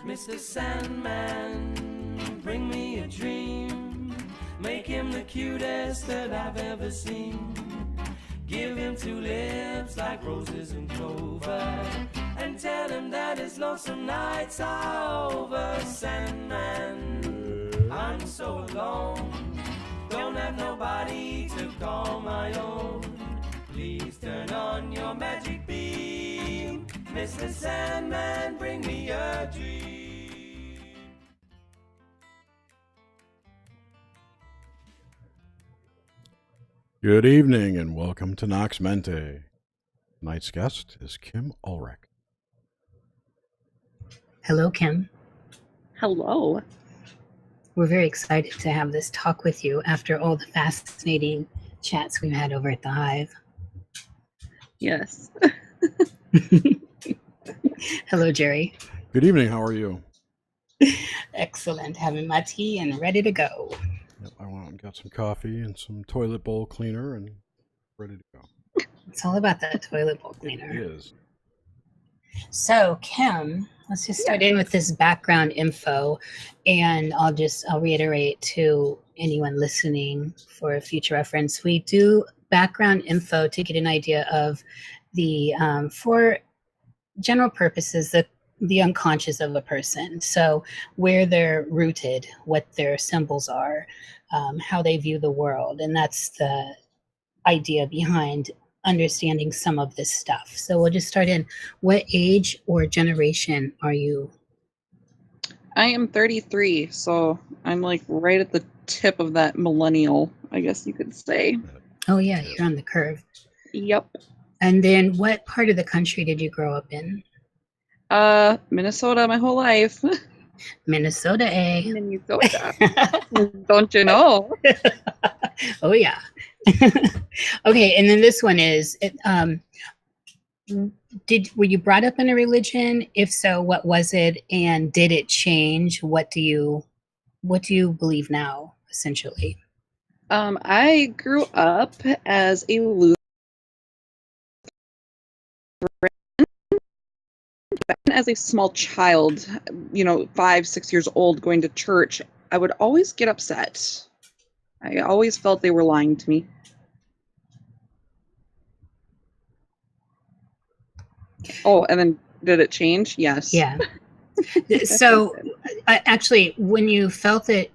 Mr. Sandman, bring me a dream. Make him the cutest that I've ever seen. Give him two lips like roses and clover, and tell him that his lonesome nights are over. Sandman, I'm so alone, don't have nobody to call my own. Please turn on your magic beam. Mr. Sandman, bring me a dream. Good evening and welcome to Nox Mente. Tonight's guest is Kim Ulrich. Hello, Kim. Hello. We're very excited to have this talk with you after all the fascinating chats we've had over at the Hive. Yes. Hello, Jerry. Good evening, how are you? Excellent. Having my tea and ready to go. Yep, I went out and got some coffee and some toilet bowl cleaner and ready to go. It's all about that toilet bowl cleaner. It is. So, Kim, let's just start in with this background info, and I'll reiterate to anyone listening for future reference. We do background info to get an idea of the, for general purposes, the unconscious of a person. So where they're rooted, what their symbols are, how they view the world. And that's the idea behind understanding some of this stuff. So we'll just start in. What age or generation are you? I am 33, so I'm like right at the tip of that millennial, I guess you could say. Oh yeah, you're on the curve. Yep. And then what part of the country did you grow up in? Minnesota my whole life. Minnesota, eh? Minnesota. Don't you know? Oh yeah. Okay, and then this one is, were you brought up in a religion? If so, what was it, and did it change? What do you believe now, essentially? I grew up as a Lutheran. As a small child, 5, 6 years old, going to church, I would always get upset. I always felt they were lying to me. Oh, and then did it change? Yes. Yeah. So actually, when you felt that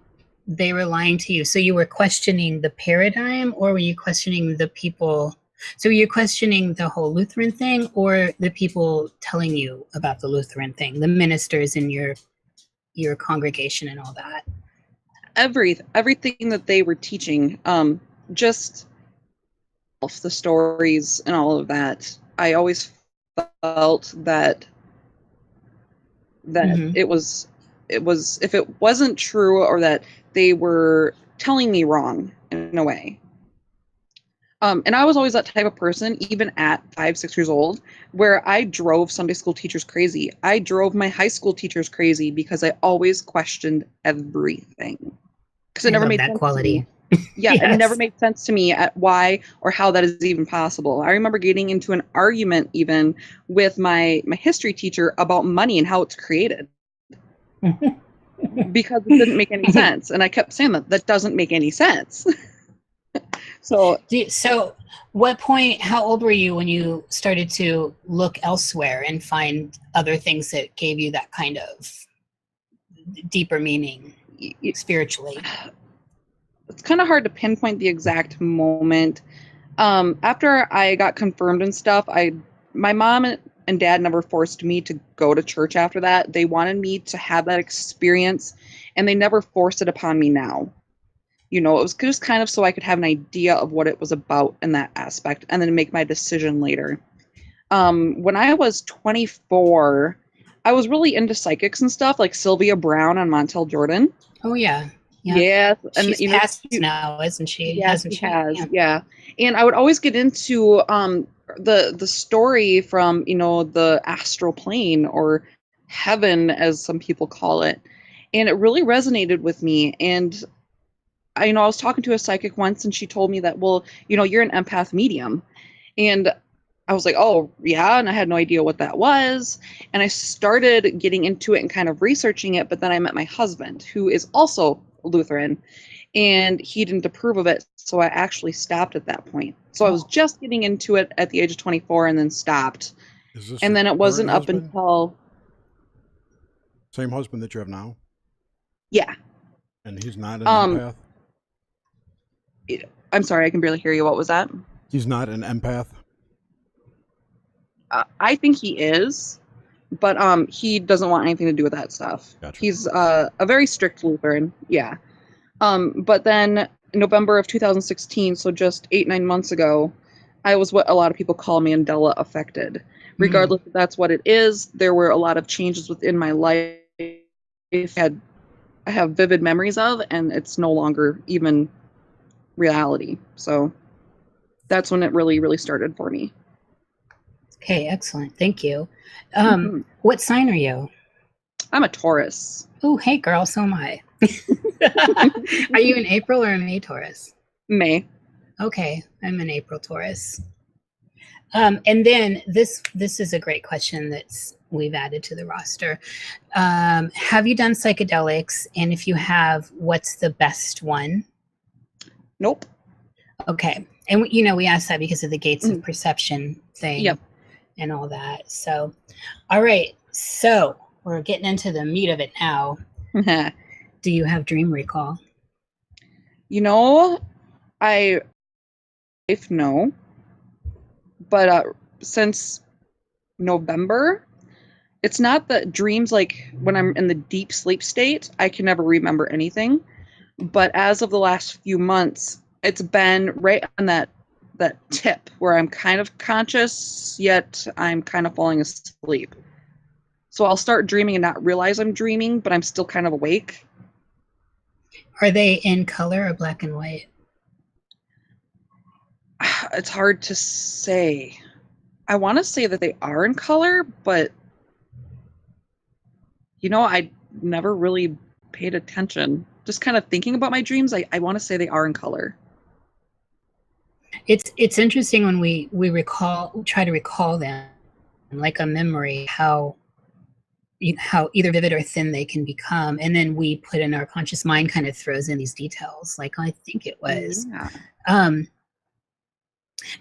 they were lying to you, so you were questioning the paradigm, or were you questioning the people? So you're questioning the whole Lutheran thing, or the people telling you about the Lutheran thing, the ministers in your congregation and all that? Everything that they were teaching, just the stories and all of that. I always felt that it was if it wasn't true, or that they were telling me wrong in a way. And I was always that type of person, even at 5, 6 years old, where I drove Sunday school teachers crazy. I drove my high school teachers crazy because I always questioned everything. Because it never made sense quality. To me. Yeah, Yes. It never made sense to me at why or how that is even possible. I remember getting into an argument even with my history teacher about money and how it's created. Because it didn't make any sense. And I kept saying that doesn't make any sense. So what point, how old were you when you started to look elsewhere and find other things that gave you that kind of deeper meaning spiritually? It's kind of hard to pinpoint the exact moment. After I got confirmed and stuff, my mom and dad never forced me to go to church after that. They wanted me to have that experience, and they never forced it upon me now. It was just kind of so I could have an idea of what it was about in that aspect, and then make my decision later. When I was 24, I was really into psychics and stuff, like Sylvia Brown and Montel Jordan. Oh yeah. Yes, and she's passed now, isn't she? Yes, she has. Yeah, and I would always get into the story from the astral plane, or heaven, as some people call it, and it really resonated with me. And I was talking to a psychic once, and she told me that, well, you're an empath medium. And I was like, oh, yeah. And I had no idea what that was. And I started getting into it and kind of researching it. But then I met my husband, who is also Lutheran, and he didn't approve of it. So I actually stopped at that point. So I was just getting into it at the age of 24 and then stopped. Is this And then it wasn't up husband? until. Same husband that you have now? Yeah. And he's not an empath? I'm sorry, I can barely hear you. What was that? He's not an empath? I think he is, but he doesn't want anything to do with that stuff. Gotcha. He's a very strict Lutheran. Yeah. But then in November of 2016, so just 8-9 months ago, I was what a lot of people call Mandela affected. Regardless if that's what it is, there were a lot of changes within my life I have vivid memories of, and it's no longer even reality. So that's when it really, really started for me. Okay, excellent. Thank you. What sign are you? I'm a Taurus. Oh, hey, girl, so am I. Are you an April or a May Taurus? May. Okay, I'm an April Taurus. And then this is a great question that's we've added to the roster. Have you done psychedelics? And if you have, what's the best one? Nope. Okay. And we asked that because of the gates of perception thing. Yep. And all that. So, all right. So we're getting into the meat of it now. Do you have dream recall? I no. But since November, it's not that dreams, like when I'm in the deep sleep state, I can never remember anything. But as of the last few months, it's been right on that tip where I'm kind of conscious, yet I'm kind of falling asleep. So I'll start dreaming and not realize I'm dreaming, but I'm still kind of awake. Are they in color or black and white? It's hard to say. I want to say that they are in color, but I never really paid attention. Just kind of thinking about my dreams, I want to say they are in color. It's interesting when we try to recall them, like a memory, how either vivid or thin they can become, and then we put in our conscious mind kind of throws in these details, like I think it was. Yeah.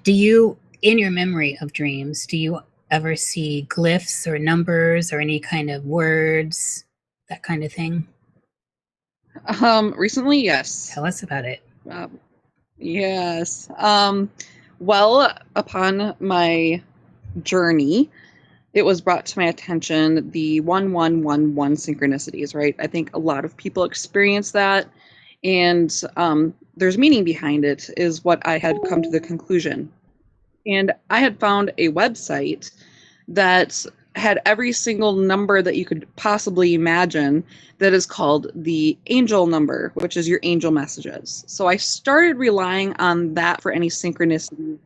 Do you, in your memory of dreams, do you ever see glyphs or numbers or any kind of words, that kind of thing? Recently, yes. Tell us about it. Yes. Well, upon my journey, it was brought to my attention the 1111 synchronicities, right? I think a lot of people experience that, and there's meaning behind it, is what I had come to the conclusion. And I had found a website that had every single number that you could possibly imagine that is called the angel number, which is your angel messages. So I started relying on that for any synchronicity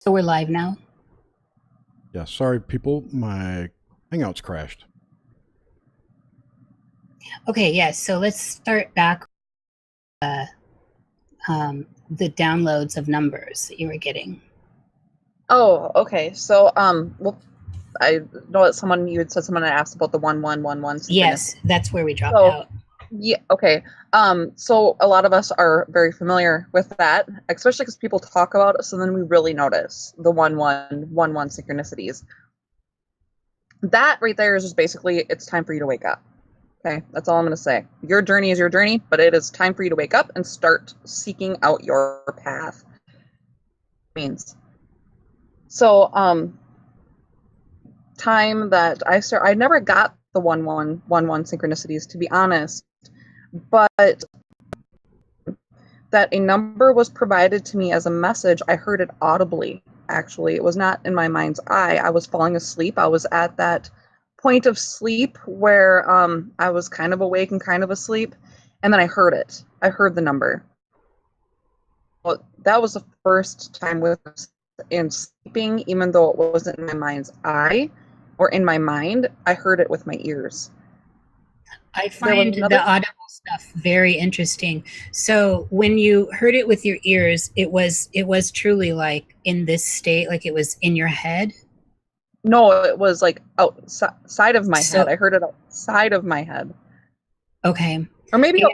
So we're live now. Yeah, sorry, people. My Hangouts crashed. Okay, yes. So let's start back the downloads of numbers that you were getting. Oh, okay. So, well, I know that you had said someone had asked about the 1111. Yes, that's where we dropped So, out. yeah, okay. So a lot of us are very familiar with that, especially because people talk about it. So then we really notice the 1111 synchronicities. That right there is just basically it's time for you to wake up. Okay, that's all I'm going to say. Your journey is your journey, but it is time for you to wake up and start seeking out your path. Means. So, time that I never got the 1111 synchronicities, to be honest, but that a number was provided to me as a message. I heard it audibly. Actually, it was not in my mind's eye. I was falling asleep. I was at that point of sleep where I was kind of awake and kind of asleep, and then I heard it. I heard the number. Well, that was the first time with in sleeping, even though it wasn't in my mind's eye or in my mind. I heard it with my ears. I find the audible stuff very interesting. So when you heard it with your ears, it was truly like in this state, like it was in your head? No, it was like outside of my head. I heard it outside of my head. Okay. Or maybe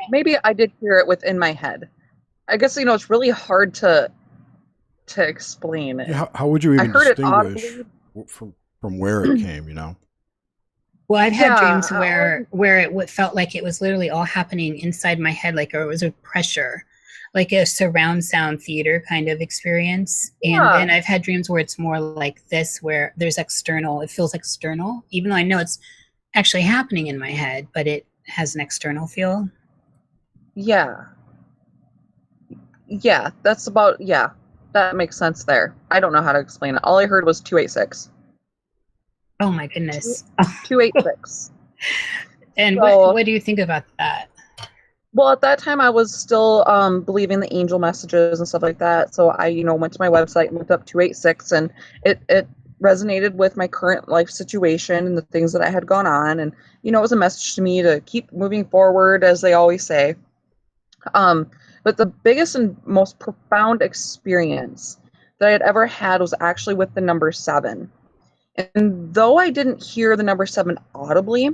I did hear it within my head. I guess, it's really hard to explain it. Yeah, how would you even distinguish from where it came, Well, I've had dreams where it felt like it was literally all happening inside my head, like it was a pressure, like a surround sound theater kind of experience. Yeah. And then I've had dreams where it's more like this, where there's it feels external, even though I know it's actually happening in my head, but it has an external feel. Yeah. Yeah, that makes sense there. I don't know how to explain it. All I heard was 286. Oh my goodness. 286. And so, what do you think about that? Well, at that time I was still believing the angel messages and stuff like that. So I, went to my website and looked up 286, and it resonated with my current life situation and the things that I had gone on. And, it was a message to me to keep moving forward, as they always say. But the biggest and most profound experience that I had ever had was actually with the number 7. And though I didn't hear the number 7 audibly,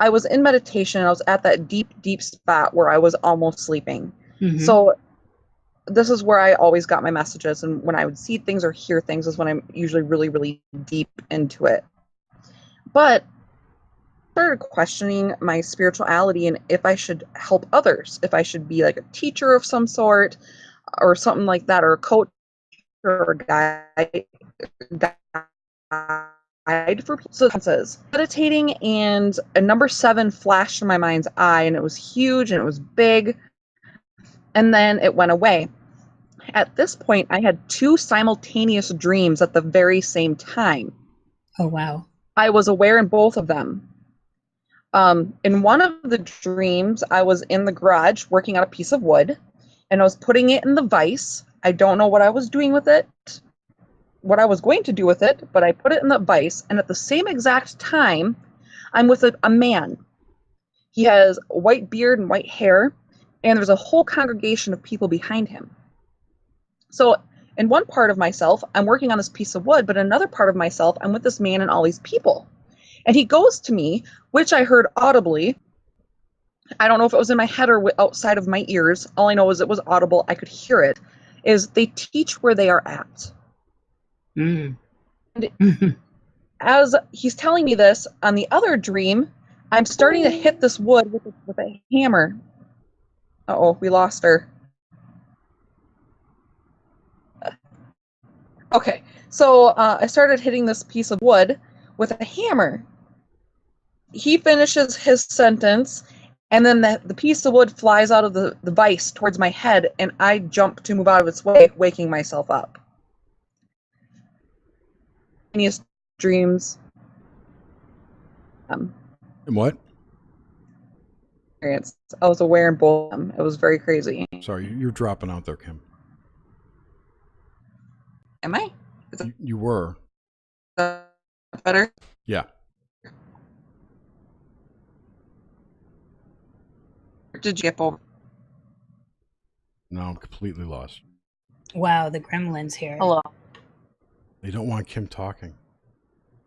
I was in meditation. I was at that deep, deep spot where I was almost sleeping. Mm-hmm. So this is where I always got my messages. And when I would see things or hear things is when I'm usually really, really deep into it. But I started questioning my spirituality and if I should help others, if I should be like a teacher of some sort or something like that, or a coach or a guide for substances. Meditating, and a number 7 flashed in my mind's eye, and it was huge and it was big, and then it went away. At this point, I had 2 simultaneous dreams at the very same time. Oh, wow. I was aware in both of them. In one of the dreams, I was in the garage working on a piece of wood, and I was putting it in the vise. I don't know what I was doing with it, what I was going to do with it, but I put it in the vise, and at the same exact time, I'm with a man. He has a white beard and white hair, and there's a whole congregation of people behind him. So in one part of myself, I'm working on this piece of wood, but in another part of myself, I'm with this man and all these people. And he goes to me, which I heard audibly. I don't know if it was in my head or outside of my ears. All I know is it was audible. I could hear it. Is they teach where they are at. Mm. And as he's telling me this, on the other dream, I'm starting to hit this wood with a hammer. Uh-oh, we lost her. Okay, so I started hitting this piece of wood with a hammer. He finishes his sentence, and then the piece of wood flies out of the vise towards my head, and I jump to move out of its way, waking myself up. Dreams. And what? I was aware in both of them. It was very crazy. Sorry, you're dropping out there, Kim. Am I? Is that You were. better? Yeah. Did you get over? Now I'm completely lost. Wow, the gremlins here. Hello. They don't want Kim talking.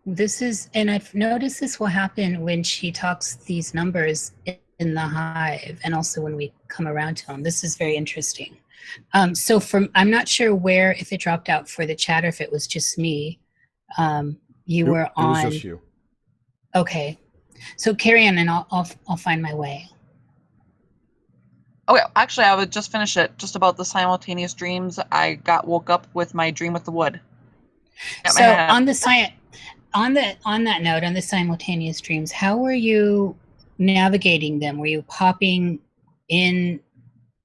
This is, and I've noticed this will happen when she talks these numbers in the hive, and also when we come around to them. This is very interesting. So I'm not sure where, if it dropped out for the chat or if it was just me. You were It on. was just you. Okay, so carry on, and I'll find my way. Okay, actually, I would just finish it. Just about the simultaneous dreams. I woke up with my dream with the wood. So on that note, on the simultaneous dreams, how were you navigating them? Were you popping in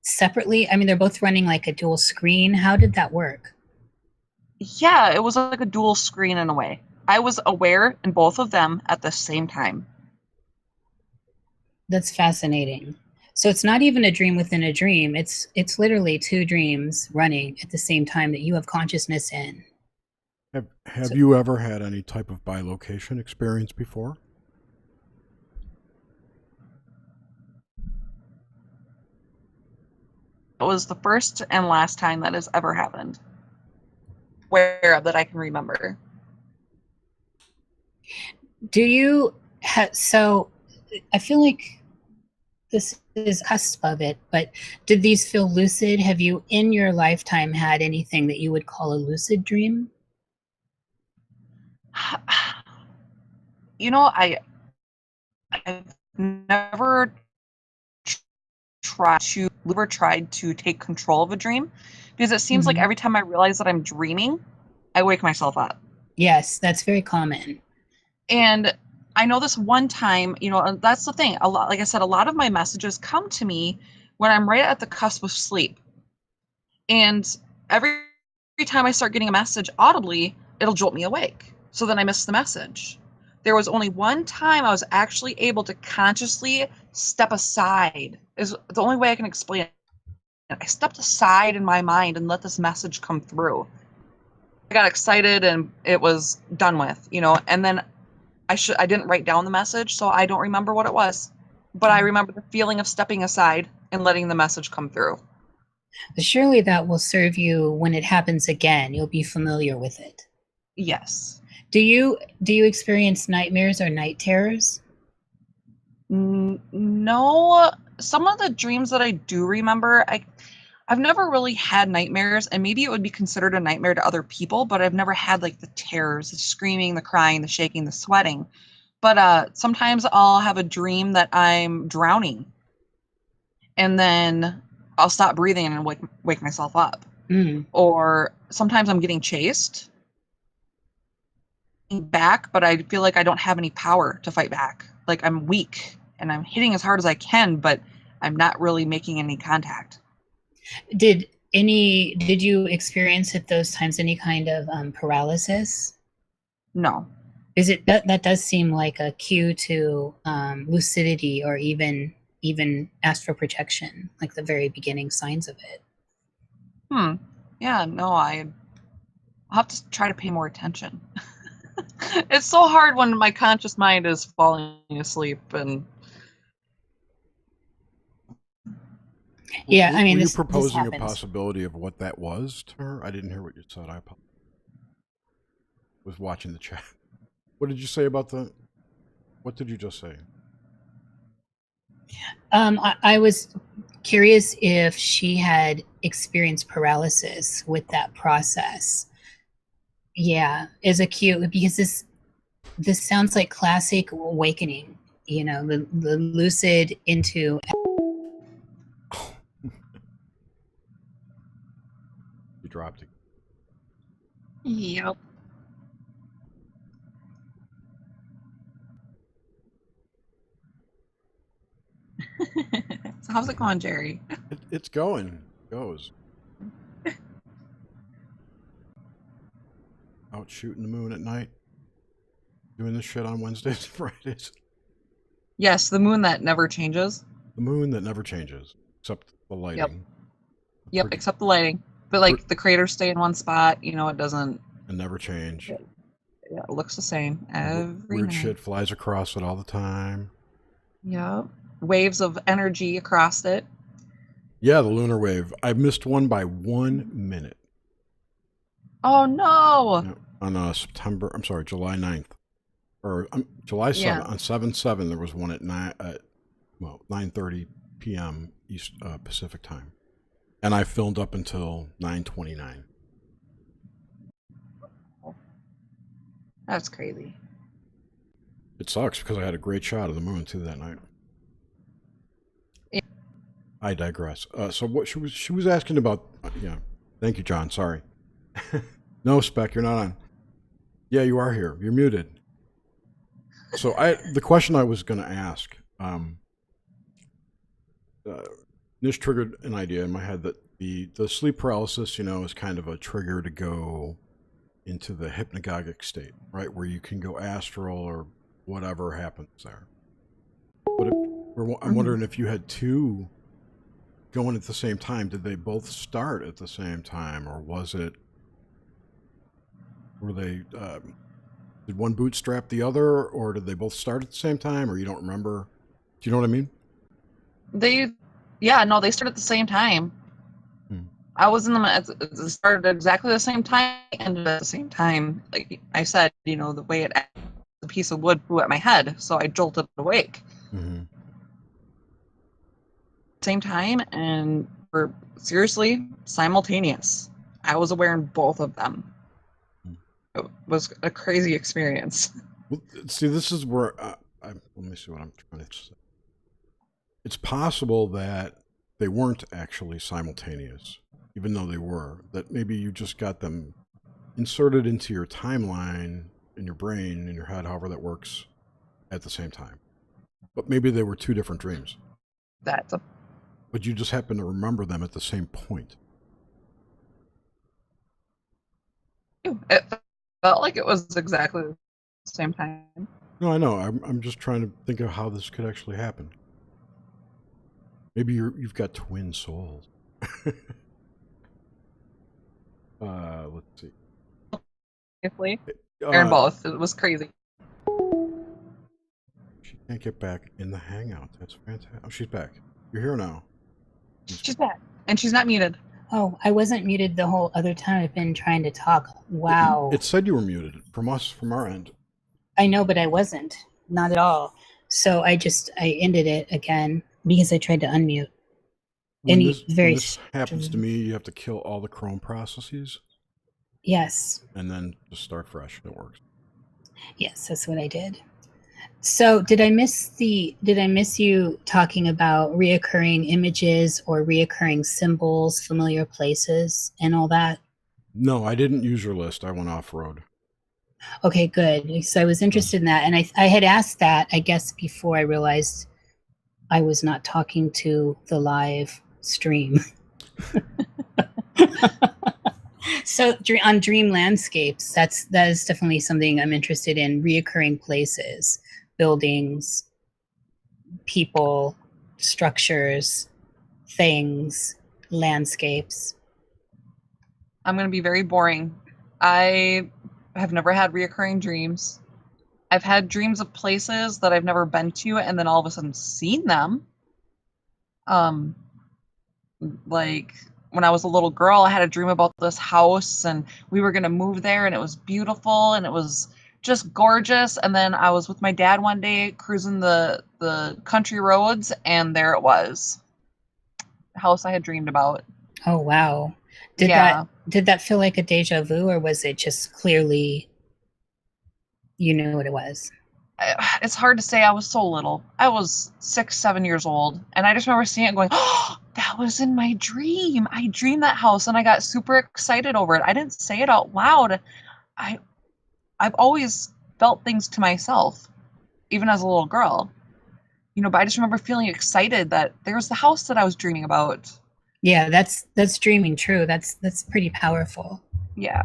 separately? I mean, they're both running like a dual screen. How did that work? Yeah, it was like a dual screen in a way. I was aware in both of them at the same time. That's fascinating. So it's not even a dream within a dream. It's literally two dreams running at the same time that you have consciousness in. Have you ever had any type of bilocation experience before? It was the first and last time that has ever happened. Where that I can remember. Do you so I feel like this is cusp of it, but did these feel lucid? Have you in your lifetime had anything that you would call a lucid dream? You know, I've never tried to take control of a dream, because it seems like every time I realize that I'm dreaming, I wake myself up. Yes, that's very common. And I know this one time, you know, and that's the thing. Like I said, a lot of my messages come to me when I'm right at the cusp of sleep. And every time I start getting a message audibly, it'll jolt me awake. So then I miss the message. There was only one time I was actually able to consciously step aside, is the only way I can explain it. I stepped aside in my mind and let this message come through. I got excited and it was done with, you know, and then I didn't write down the message, so I don't remember what it was. But I remember the feeling of stepping aside and letting the message come through. Surely that will serve you when it happens again. You'll be familiar with it. Yes. Do you experience nightmares or night terrors? No. Some of the dreams that I do remember, I've never really had nightmares, and maybe it would be considered a nightmare to other people, but I've never had like the terrors, the screaming, the crying, the shaking, the sweating. But sometimes I'll have a dream that I'm drowning, and then I'll stop breathing and wake myself up. Or sometimes I'm getting chased back, but I feel like I don't have any power to fight back. Like I'm weak and I'm hitting as hard as I can, but I'm not really making any contact. Did you experience at those times any kind of paralysis? No. Is it that does seem like a cue to lucidity, or even astral projection, like the very beginning signs of it? Yeah, no, I'll have to try to pay more attention. It's so hard when my conscious mind is falling asleep. And yeah, I mean, were you this proposing a happens. possibility of what that was to her? I didn't hear what you said. I was watching the chat. What did you say about what did you just say? I was curious if she had experienced paralysis with that process. Yeah, is a cue, because this sounds like classic awakening. You know, the lucid into. You dropped it. Yep. So how's it going, Jerry? It's going. It goes. Out shooting the moon at night. Doing this shit on Wednesdays and Fridays. Yes, the moon that never changes. The moon that never changes, except the lighting. Yep, except the lighting. But like the craters stay in one spot, you know, it doesn't. and never change. Yeah, it looks the same every Weird night. shit flies across it all the time. Yep. Waves of energy across it. Yeah, the lunar wave. I missed one by 1 minute. Oh no! Yeah, on July 9th. Or July 7th. Yeah. On 7/7, there was one at 9:30 p.m. East Pacific time. And I filmed up until 9:29. That's crazy. It sucks because I had a great shot of the moon too that night. Yeah. I digress. So what she was asking about? Yeah, thank you, John. Sorry. No, Spec, you're not on. Yeah, you are here. You're muted. So the question I was going to ask, Nish triggered an idea in my head that the sleep paralysis, is kind of a trigger to go into the hypnagogic state, right, where you can go astral or whatever happens there. But I'm wondering if you had two going at the same time, did they both start at the same time, or were they did one bootstrap the other, or did they both start at the same time, or you don't remember? Do you know what I mean? They started at the same time. I was in them. It started at exactly the same time, ended at the same time. Like I said, the way the piece of wood flew at my head, so I jolted awake. Mm-hmm. Same time, and we're seriously simultaneous. I was aware in both of them. It was a crazy experience. Well, see, this is where let me see what I'm trying to say. It's possible that they weren't actually simultaneous, even though they were. That maybe you just got them inserted into your timeline in your brain, in your head, however that works, at the same time. But maybe they were two different dreams. But you just happen to remember them at the same point. It felt like it was exactly the same time. No, I know. I'm just trying to think of how this could actually happen. Maybe you've got twin souls. Let's see. They're both. It was crazy. She can't get back in the Hangout. That's fantastic. Oh, she's back. You're here now. She's back. And she's not muted. Oh, I wasn't muted the whole other time I've been trying to talk. Wow. It said you were muted from our end. I know, but I wasn't. Not at all. So I ended it again because I tried to unmute. When this happens to me, you have to kill all the Chrome processes. Yes. And then just start fresh. It works. Yes, that's what I did. So did I miss you talking about reoccurring images or reoccurring symbols, familiar places, and all that? No, I didn't use your list. I went off-road. Okay, good. So I was interested in that. And I had asked that, I guess, before I realized I was not talking to the live stream. So on dream landscapes, that is definitely something I'm interested in. Reoccurring places, buildings, people, structures, things, landscapes. I'm going to be very boring. I have never had reoccurring dreams. I've had dreams of places that I've never been to and then all of a sudden seen them. Like when I was a little girl, I had a dream about this house and we were going to move there and it was beautiful and it was just gorgeous. And then I was with my dad one day cruising the country roads and there it was. The house I had dreamed about. Oh, wow. Did that feel like a deja vu, or was it just clearly you knew what it was? It's hard to say. I was so little. I was 6, 7 years old. And I just remember seeing it and going, oh, that was in my dream. I dreamed that house and I got super excited over it. I didn't say it out loud. I've always felt things to myself, even as a little girl. But I just remember feeling excited that there's the house that I was dreaming about. Yeah, that's dreaming true. That's pretty powerful. Yeah.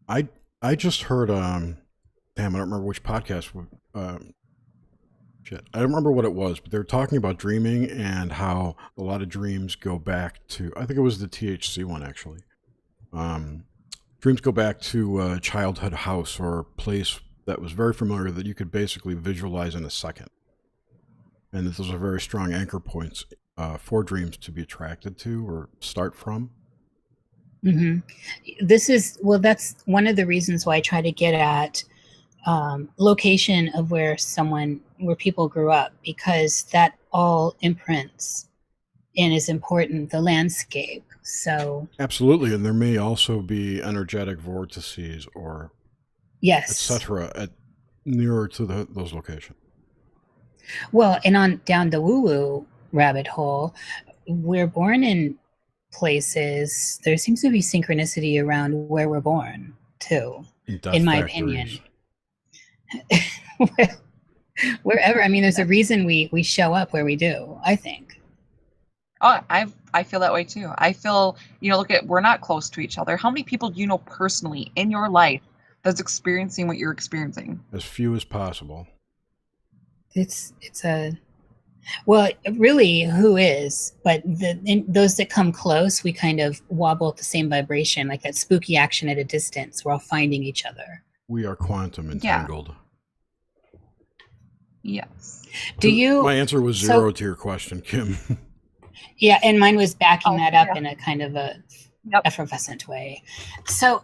I just heard damn, I don't remember which podcast. Shit, I don't remember what it was, but they were talking about dreaming and how a lot of dreams go back to, I think it was the THC one actually. Dreams go back to a childhood house or a place that was very familiar that you could basically visualize in a second. And those are very strong anchor points for dreams to be attracted to or start from. Mm-hmm. That's one of the reasons why I try to get at location of where people grew up, because that all imprints and is important, the landscape. So absolutely, and there may also be energetic vortices or yes, etc. nearer to those locations. Well, and on down the woo-woo rabbit hole, we're born in places. There seems to be synchronicity around where we're born too, in my opinion. Wherever, I mean, there's a reason we show up where we do, I think. Oh, I feel that way too. I feel, look at, we're not close to each other. How many people do you know personally in your life that's experiencing what you're experiencing? As few as possible. Well, really, who is? But those that come close, we kind of wobble at the same vibration, like that spooky action at a distance. We're all finding each other. We are quantum entangled. Yes. My answer was zero to your question, Kim. Yeah, and mine was backing that up in a kind of a effervescent way. So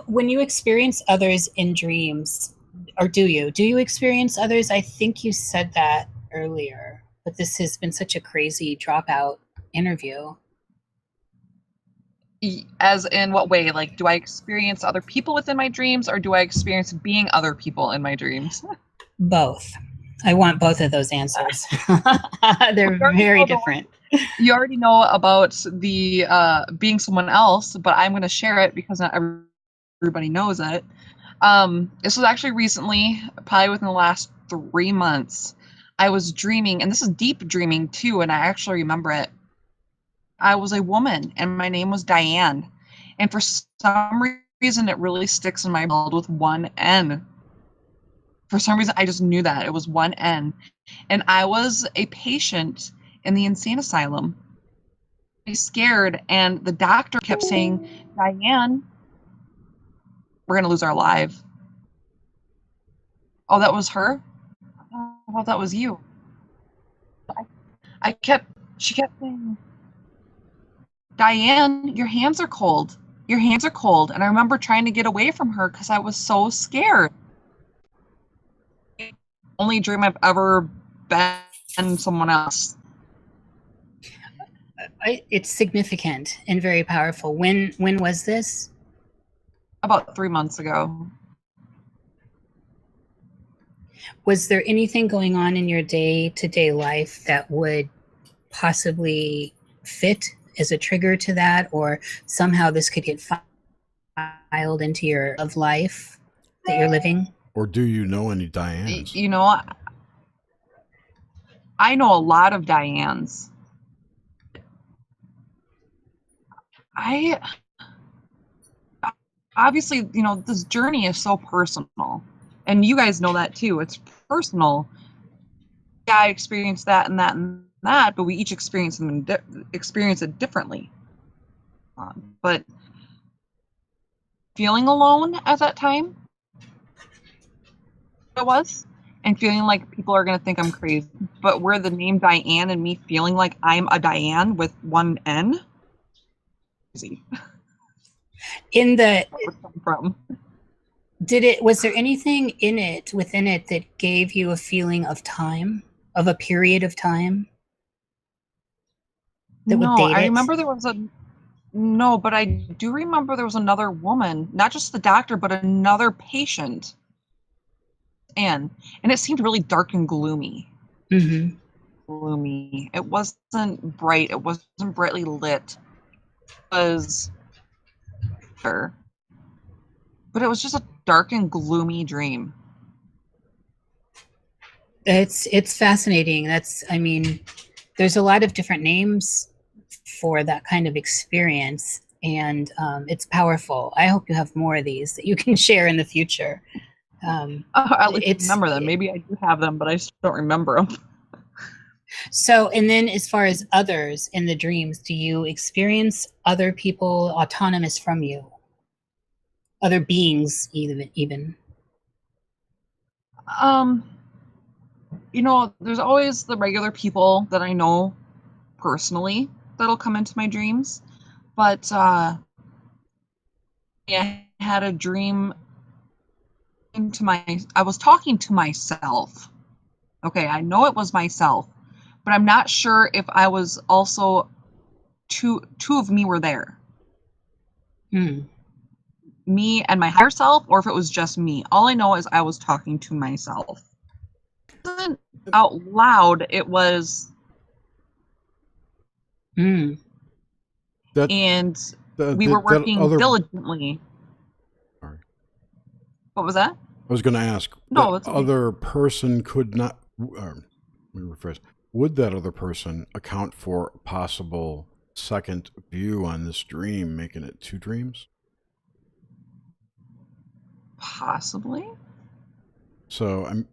when you experience others in dreams, or do you experience others? I think you said that earlier, but this has been such a crazy dropout interview. As in what way? Like, do I experience other people within my dreams, or do I experience being other people in my dreams? Both. I want both of those answers. They're very different. You already know about the being someone else, but I'm going to share it because not everybody knows it. This was actually recently, probably within the last 3 months. I was dreaming, and this is deep dreaming too, and I actually remember it. I was a woman, and my name was Diane. And for some reason, it really sticks in my mind with one N. For some reason, I just knew that. It was one N. And I was a patient in the insane asylum. I was scared, and the doctor kept saying, Diane, we're going to lose our life. Oh, that was her? Oh, that was you. She kept saying, Diane, your hands are cold. Your hands are cold. And I remember trying to get away from her because I was so scared. Only dream I've ever been someone else. It's significant and very powerful. When was this? About 3 months ago. Was there anything going on in your day-to-day life that would possibly fit as a trigger to that, or somehow this could get filed into your of life that you're living? Or do you know any Dianes? I know a lot of Dianes. Obviously, this journey is so personal, and you guys know that too. It's personal. Yeah, I experienced that and that and that, but we each experience it differently. But feeling alone at that time, it was, and feeling like people are going to think I'm crazy. But where the name Diane and me feeling like I'm a Diane with one N, crazy. Was there anything within it that gave you a feeling of time, of a period of time that would date it? I remember but I do remember there was another woman, not just the doctor, but another patient. And it seemed really dark and gloomy. Mm-hmm. Gloomy. It wasn't bright. It wasn't brightly lit. It was but it was just a dark and gloomy dream. It's fascinating. There's a lot of different names for that kind of experience, and it's powerful. I hope you have more of these that you can share in the future. I'll remember them. Maybe I do have them, but I just don't remember them. So, and then as far as others in the dreams, do you experience other people autonomous from you? other beings even? There's always the regular people that I know personally that'll come into my dreams, but I had a dream I was talking to myself. Okay, I know it was myself, but I'm not sure if I was also two of me were there. Me and my higher self, or if it was just me. All I know is I was talking to myself. It wasn't out loud, it was and we were working diligently. Sorry. What was that? I was going to ask. No, that other person could not. Let me rephrase. Would that other person account for a possible second view on this dream, making it 2 dreams? Possibly. So,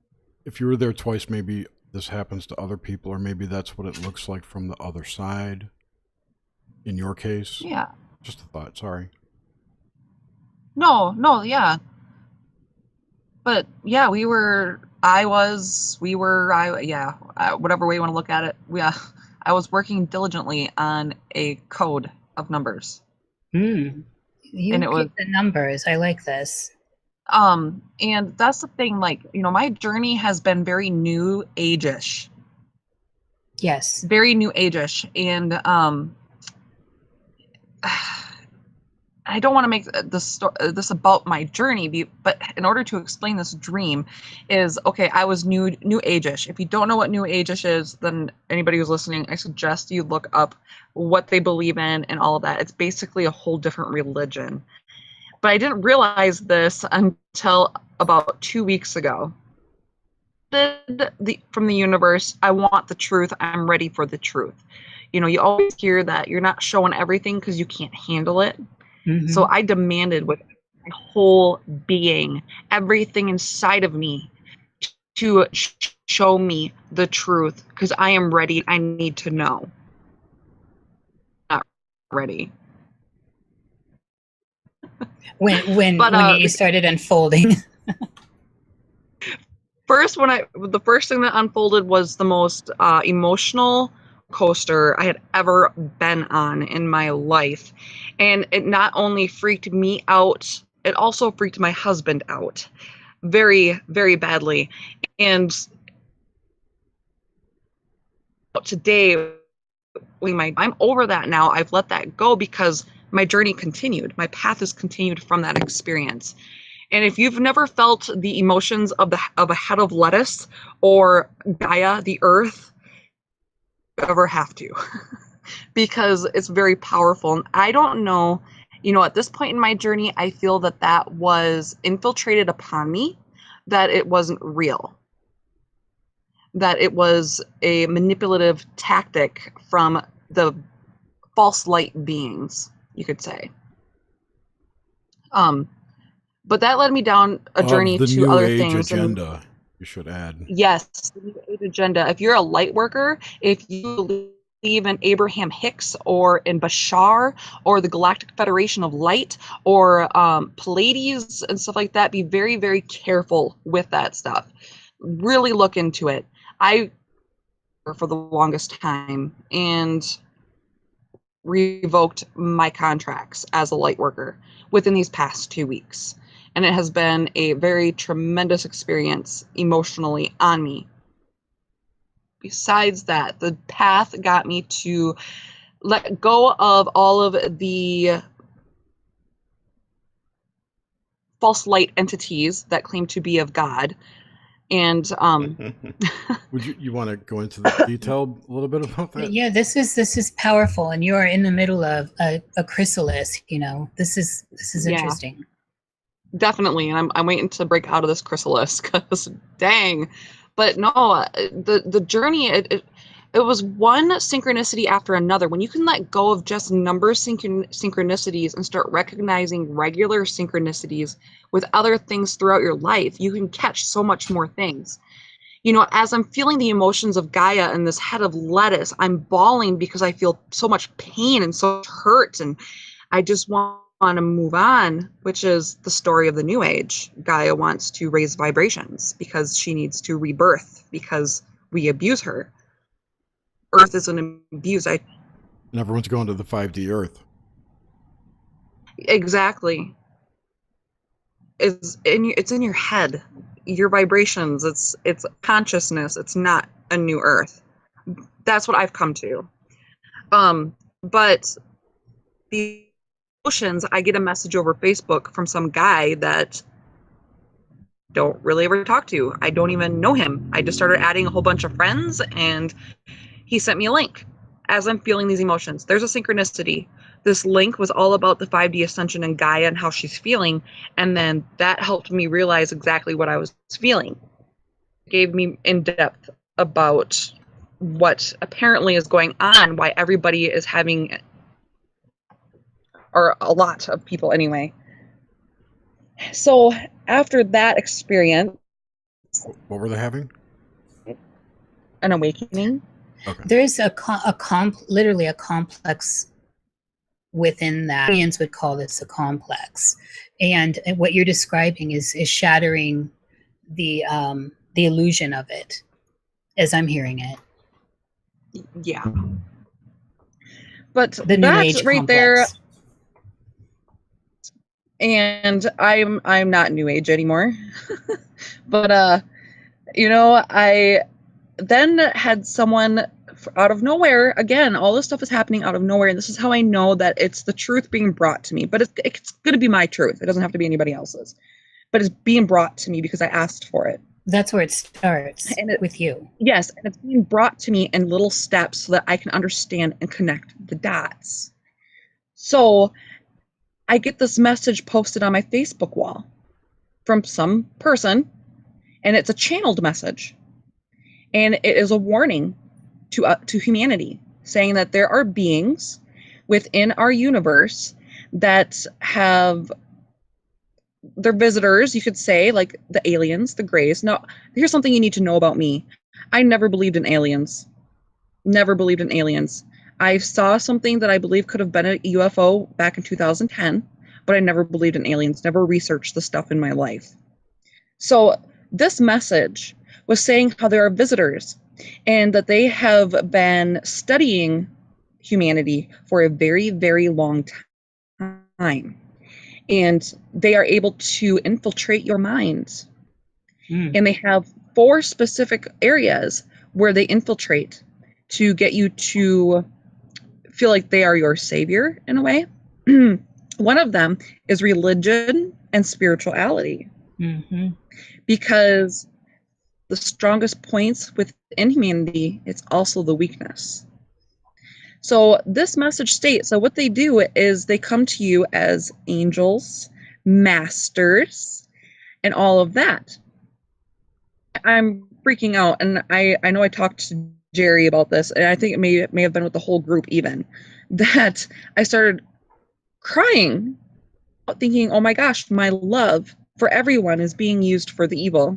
if you were there twice, maybe this happens to other people, or maybe that's what it looks like from the other side. In your case, yeah. Just a thought. Sorry. No, yeah. But yeah, whatever way you want to look at it. I was working diligently on a code of numbers. You get the numbers. I like this. And that's the thing, like, my journey has been very new age-ish. Yes. Very new age-ish. And I don't want to make this about my journey, but in order to explain this dream is, okay, I was new age-ish. If you don't know what new age-ish is, then anybody who's listening, I suggest you look up what they believe in and all of that. It's basically a whole different religion. But I didn't realize this until about 2 weeks ago. From the universe, I want the truth. I'm ready for the truth. You always hear that you're not showing everything because you can't handle it. So I demanded with my whole being, everything inside of me, to show me the truth because I am ready. I need to know. Not ready. When you started unfolding. The first thing that unfolded was the most emotional coaster I had ever been on in my life. And it not only freaked me out, it also freaked my husband out very, very badly. And today, I'm over that now. I've let that go because my journey continued. My path has continued from that experience. And if you've never felt the emotions of a head of lettuce or Gaia, the earth, you ever have to. Because it's very powerful. And I don't know, at this point in my journey, I feel that was infiltrated upon me, that it wasn't real, that it was a manipulative tactic from the false light beings, you could say. But that led me down a journey to other things. Agenda, you should add. Yes, the New Age agenda. If you're a light worker, if you believe in Abraham Hicks or in Bashar or the Galactic Federation of Light or Pleiades and stuff like that, be very, very careful with that stuff. Really look into it. I for the longest time and revoked my contracts as a light worker within these past 2 weeks. And it has been a very tremendous experience emotionally on me. Besides that, the path got me to let go of all of the false light entities that claim to be of God. And would you want to go into the detail a little bit about that? Yeah, this is powerful, and you are in the middle of a chrysalis. This is interesting. Definitely, and I'm waiting to break out of this chrysalis because dang. But no, the journey, it was one synchronicity after another. When you can let go of just number synchronicities and start recognizing regular synchronicities with other things throughout your life, you can catch so much more things. As I'm feeling the emotions of Gaia and this head of lettuce, I'm bawling because I feel so much pain and so much hurt, and I just want want to move on, which is the story of the New Age. Gaia wants to raise vibrations because she needs to rebirth because we abuse her. Earth is an abuse. And everyone's going to the 5D Earth. Exactly. It's in your head. Your vibrations. It's consciousness. It's not a new Earth. That's what I've come to. But the emotions, I get a message over Facebook from some guy that don't really ever talk to. I don't even know him. I just started adding a whole bunch of friends, and he sent me a link as I'm feeling these emotions. There's a synchronicity. This link was all about the 5D ascension and Gaia and how she's feeling, and then that helped me realize exactly what I was feeling. It gave me in depth about what apparently is going on, why everybody is having, or a lot of people anyway. So after that experience, What were they having? an awakening. Okay. There's literally a complex within that. Aliens would call this a complex, and what you're describing is shattering the illusion of it, as I'm hearing it. Yeah. But The New that's Age right complex. there. And I'm not New Age anymore. But I then had someone out of nowhere. Again, all this stuff is happening out of nowhere, and this is how I know that it's the truth being brought to me. But it's going to be my truth. It doesn't have to be anybody else's. But it's being brought to me because I asked for it. That's where it starts, with you. Yes, and it's being brought to me in little steps so that I can understand and connect the dots. So I get this message posted on my Facebook wall from some person, and it's a channeled message. And it is a warning to humanity, saying that there are beings within our universe that have, they're visitors, you could say, like the aliens, the Greys. Now, here's something you need to know about me. I never believed in aliens. Never believed in aliens. I saw something that I believe could have been a UFO back in 2010, but I never believed in aliens, never researched the stuff in my life. So this message was saying how there are visitors and that they have been studying humanity for a very, very long time. And they are able to infiltrate your mind. And they have 4 specific areas where they infiltrate to get you to feel like they are your savior in a way. One of them is religion and spirituality. Mm-hmm. Because the strongest points within humanity, it's also the weakness. So this message states, so what they do is they come to you as angels, masters, and all of that. I'm freaking out, and I know I talked to Jerry about this, and I think it may have been with the whole group even, that I started crying, thinking, oh my gosh, my love for everyone is being used for the evil.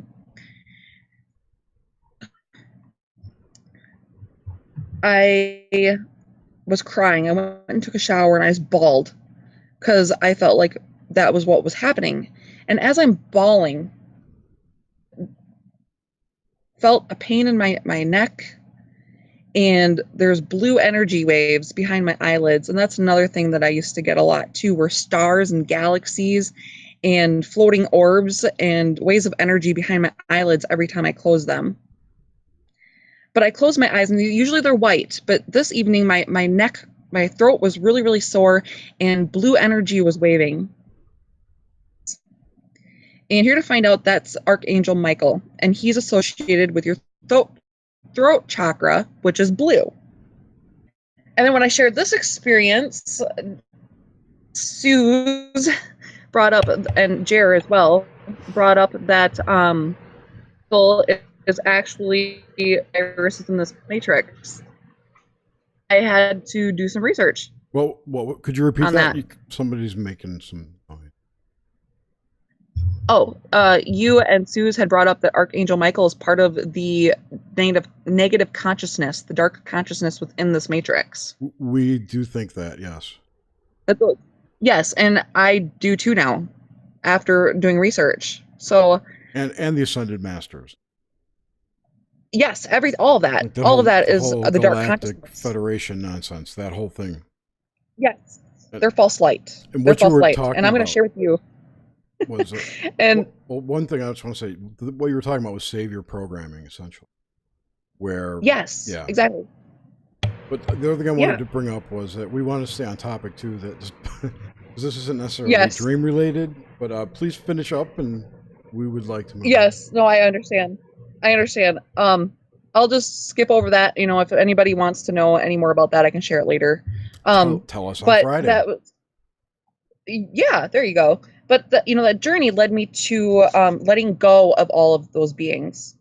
I was crying. I went and took a shower, and I was bawled because I felt like that was what was happening. And as I'm bawling, felt a pain in my neck, and there's blue energy waves behind my eyelids. And that's another thing that I used to get a lot too, were stars and galaxies and floating orbs and waves of energy behind my eyelids every time I close them. But I closed my eyes, and usually they're white. But this evening, my neck, my throat was really, really sore, and blue energy was waving. And here to find out, that's Archangel Michael, and he's associated with your throat chakra, which is blue. And then when I shared this experience, Suze brought up, and Jer as well, brought up that is actually viruses in this matrix. I had to do some research. Well, could you repeat that? that. Somebody's making some noise. Oh, you and Suze had brought up that Archangel Michael is part of the negative consciousness, the dark consciousness within this matrix. We do think that, yes. Yes, and I do too now, after doing research. So And the Ascended Masters. yes, all of that, Like all of that the is whole the dark Galactic consciousness. Federation nonsense, that whole thing. Yes, they're false light. And They're what you false were light, talking and I'm going to about share with you. was And well, one thing I just want to say, what you were talking about was savior programming, essentially. Where yes, yeah, exactly. but the other thing I Yeah. wanted to bring up was that we want to stay on topic too. That this isn't necessarily Yes. dream related, but please finish up, and we would like to move. Yes, no, I understand. I'll just skip over that. You know, if anybody wants to know any more about that, I can share it later. Tell us on But Friday. that was, yeah, there you go. But that journey led me to letting go of all of those beings.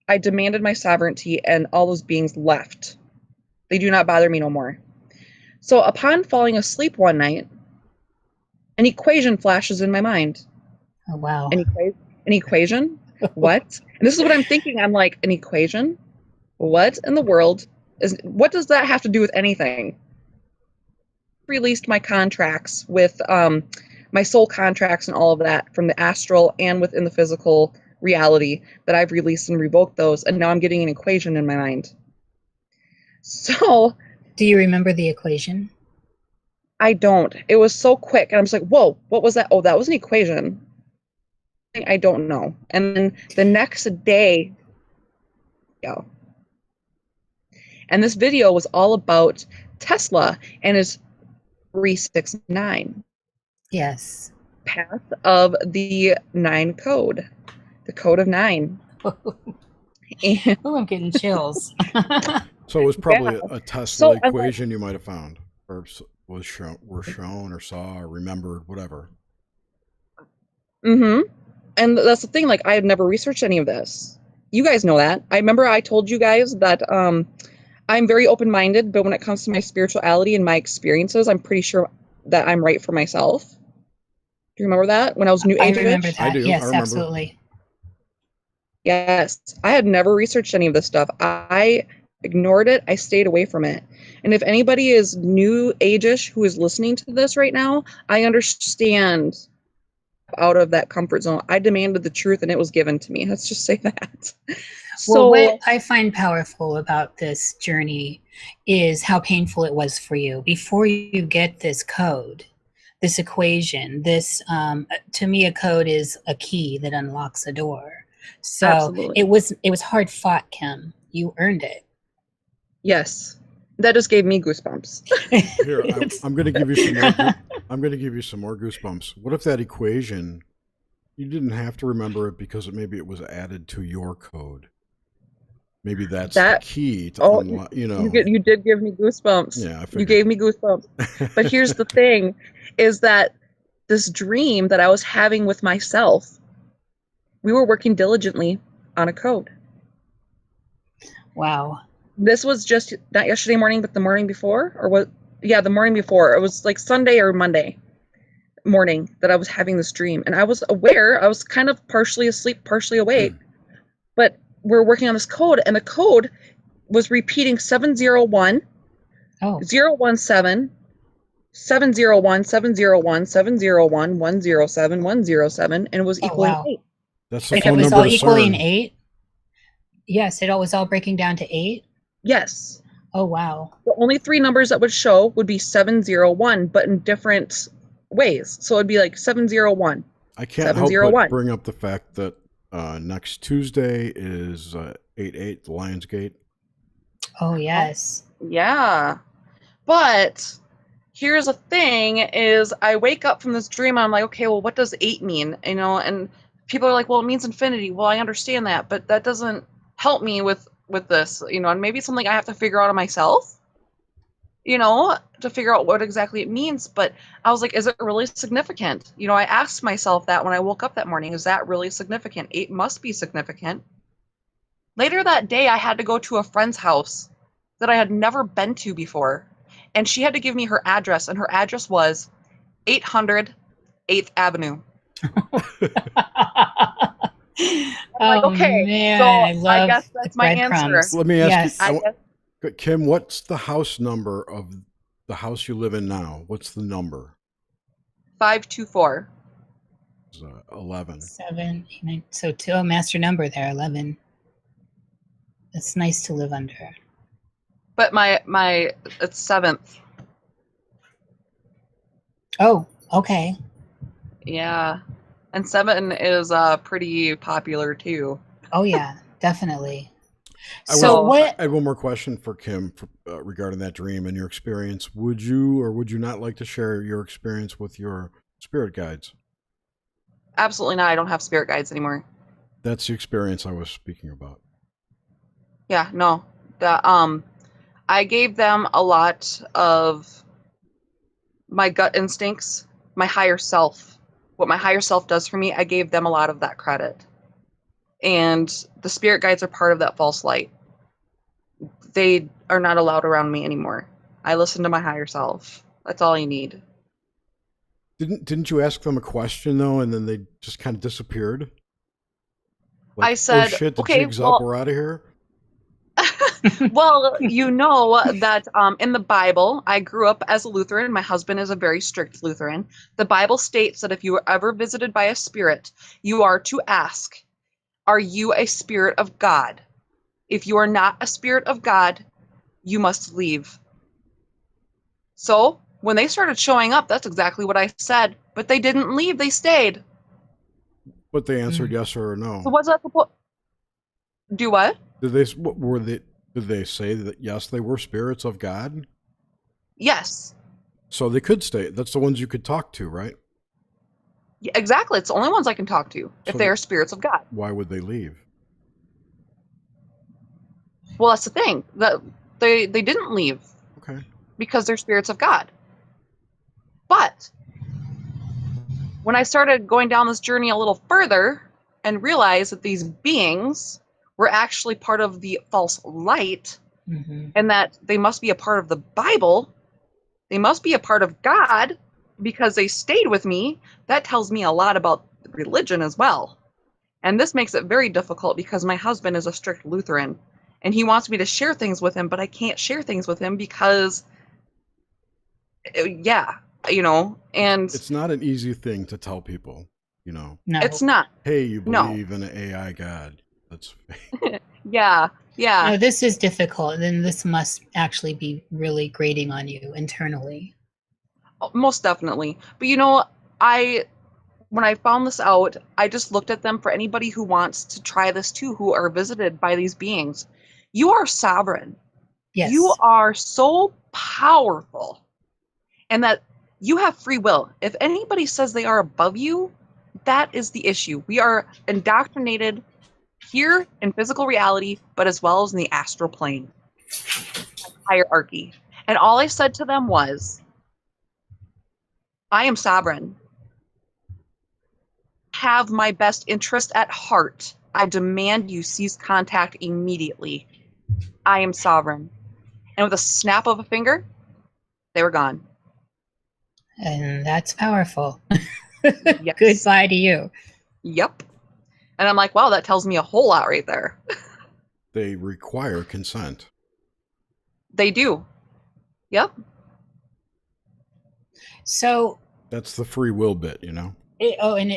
I demanded my sovereignty, and all those beings left. They do not bother me no more. So upon falling asleep one night, an equation flashes in my mind. Oh, wow. An equation? What? And this is what I'm thinking. I'm like, an equation? What in the world what does that have to do with anything? Released my contracts with my soul contracts and all of that from the astral and within the physical reality that I've released and revoked those, and now I'm getting an equation in my mind. So do you remember the equation? I don't. It was so quick, and I'm just like, whoa, what was that? Oh, that was an equation. I don't know. And then the next day, and this video was all about Tesla and his 369. Yes. Path of the 9 code, the code of 9. And, Oh, I'm getting chills. So it was probably a Tesla equation you might have found, or were shown or saw or remembered, whatever. Mm-hmm. And that's the thing, like, I had never researched any of this. You guys know that. I remember I told you guys that I'm very open-minded, but when it comes to my spirituality and my experiences, I'm pretty sure that I'm right for myself. Do you remember that? When I was New Age? I remember that. I do. Yes, I remember. absolutely. Yes. I had never researched any of this stuff. I ignored it. I stayed away from it. And if anybody is New Age-ish who is listening to this right now, I understand out of that comfort zone. I demanded the truth and it was given to me. Let's just say that. Well, what I find powerful about this journey is how painful it was for you. Before you get this code, this equation, this, to me, a code is a key that unlocks a door. So absolutely. it was hard fought, Kim. You earned it. Yes. That just gave me goosebumps. Here, I'm going to give you some more. I'm going to give you some more goosebumps. What if that equation, you didn't have to remember it because maybe it was added to your code? Maybe that's the key to unlock. You know, you did give me goosebumps. Yeah, you gave me goosebumps. But here's the thing: is that this dream that I was having with myself, we were working diligently on a code. Wow. This was just not yesterday morning, but the morning before, or what? Yeah, the morning before. It was like Sunday or Monday morning that I was having this dream, and I was aware. I was kind of partially asleep, partially awake, but we're working on this code, and the code was repeating 701, 017, 701, 701, 701, 107, 107, and it was equaling 8. That's the and phone it was number all to equaling CERN. 8? Yes, it was all breaking down to 8? Yes. Oh, wow. The only 3 numbers that would show would be 701, but in different ways. So it'd be like 701. I can't help but bring up the fact that next Tuesday is 8/8, the Lionsgate. Oh, yes. Yeah. But here's the thing is I wake up from this dream and I'm like, okay, well, what does 8 mean? You know, and people are like, well, it means infinity. Well, I understand that, but that doesn't help me with this, you know, and maybe it's something I have to figure out on myself, you know, to figure out what exactly it means. But I was like, is it really significant? You know, I asked myself that when I woke up that morning, is that really significant? 8 must be significant. Later that day, I had to go to a friend's house that I had never been to before. And she had to give me her address, and her address was 800 8th Avenue. Like, okay, man, so I guess that's my answer. Let me ask you, Kim, what's the house number of the house you live in now? What's the number? 524. 11. 7, 8, 9. So two master number there, 11. It's nice to live under. But my it's 7th. Oh, okay. Yeah. And 7 is pretty popular too. Oh yeah, definitely. I So will- what? I had one more question for Kim regarding that dream and your experience. Would you or would you not like to share your experience with your spirit guides? Absolutely not. I don't have spirit guides anymore. That's the experience I was speaking about. Yeah, no. I gave them a lot of my gut instincts, my higher self. What my higher self does for me, I gave them a lot of that credit. And the spirit guides are part of that false light. They are not allowed around me anymore. I listen to my higher self. That's all I need. Didn't you ask them a question though, and then they just kind of disappeared? Like, I said, "Oh shit, the okay, jig's well- up, we're out of here." Well, you know that in the Bible, I grew up as a Lutheran. My husband is a very strict Lutheran. The Bible states that if you are ever visited by a spirit, you are to ask, are you a spirit of God? If you are not a spirit of God, you must leave. So when they started showing up, that's exactly what I said. But they didn't leave, they stayed. But they answered yes or no. So what's that supposed? Do what? Did they? What were they? Did they say that yes, they were spirits of God? Yes. So they could stay. That's the ones you could talk to, right? Yeah, exactly. It's the only ones I can talk to if So they are spirits of God. Why would they leave? Well, that's the thing. That they didn't leave Okay. because they're spirits of God. But when I started going down this journey a little further and realized that these beings were actually part of the false light Mm-hmm. and that they must be a part of the Bible, they must be a part of God because they stayed with me, that tells me a lot about religion as well. And this makes it very difficult because my husband is a strict Lutheran and he wants me to share things with him, but I can't share things with him because, yeah, you know, and It's not an easy thing to tell people, you know. No. it's not. Hey, you No. believe in an AI God. That's Yeah, yeah. No, this is difficult. Then this must actually be really grating on you internally. Most definitely. But you know, when I found this out, I just looked at them for anybody who wants to try this too, who are visited by these beings. You are sovereign. Yes. You are so powerful. And that you have free will. If anybody says they are above you, that is the issue. We are indoctrinated here in physical reality, but as well as in the astral plane. Hierarchy. And all I said to them was, I am sovereign. Have my best interest at heart. I demand you cease contact immediately. I am sovereign. And with a snap of a finger, they were gone. And that's powerful. Yes. Goodbye to you. Yep. And I'm like, wow, that tells me a whole lot right there. they require consent. They do. Yep. So, That's the free will bit, you know.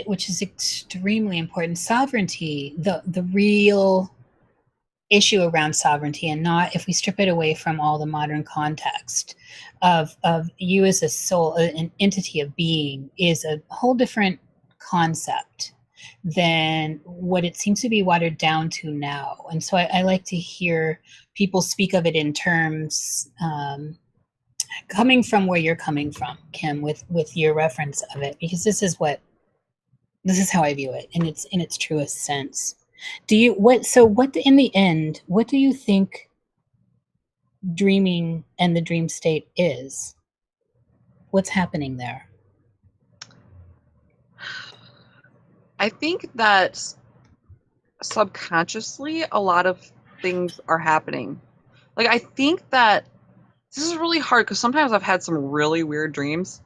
which is extremely important. Sovereignty, the real issue around sovereignty, and not if we strip it away from all the modern context of you as a soul, an entity of being, is a whole different concept than what it seems to be watered down to now. And so I like to hear people speak of it in terms coming from where you're coming from, Kim, with your reference of it, because this is how I view it in its truest sense. What in the end, what do you think dreaming and the dream state is? What's happening there? I think that subconsciously a lot of things are happening. Like, I think that this is really hard because sometimes I've had some really weird dreams.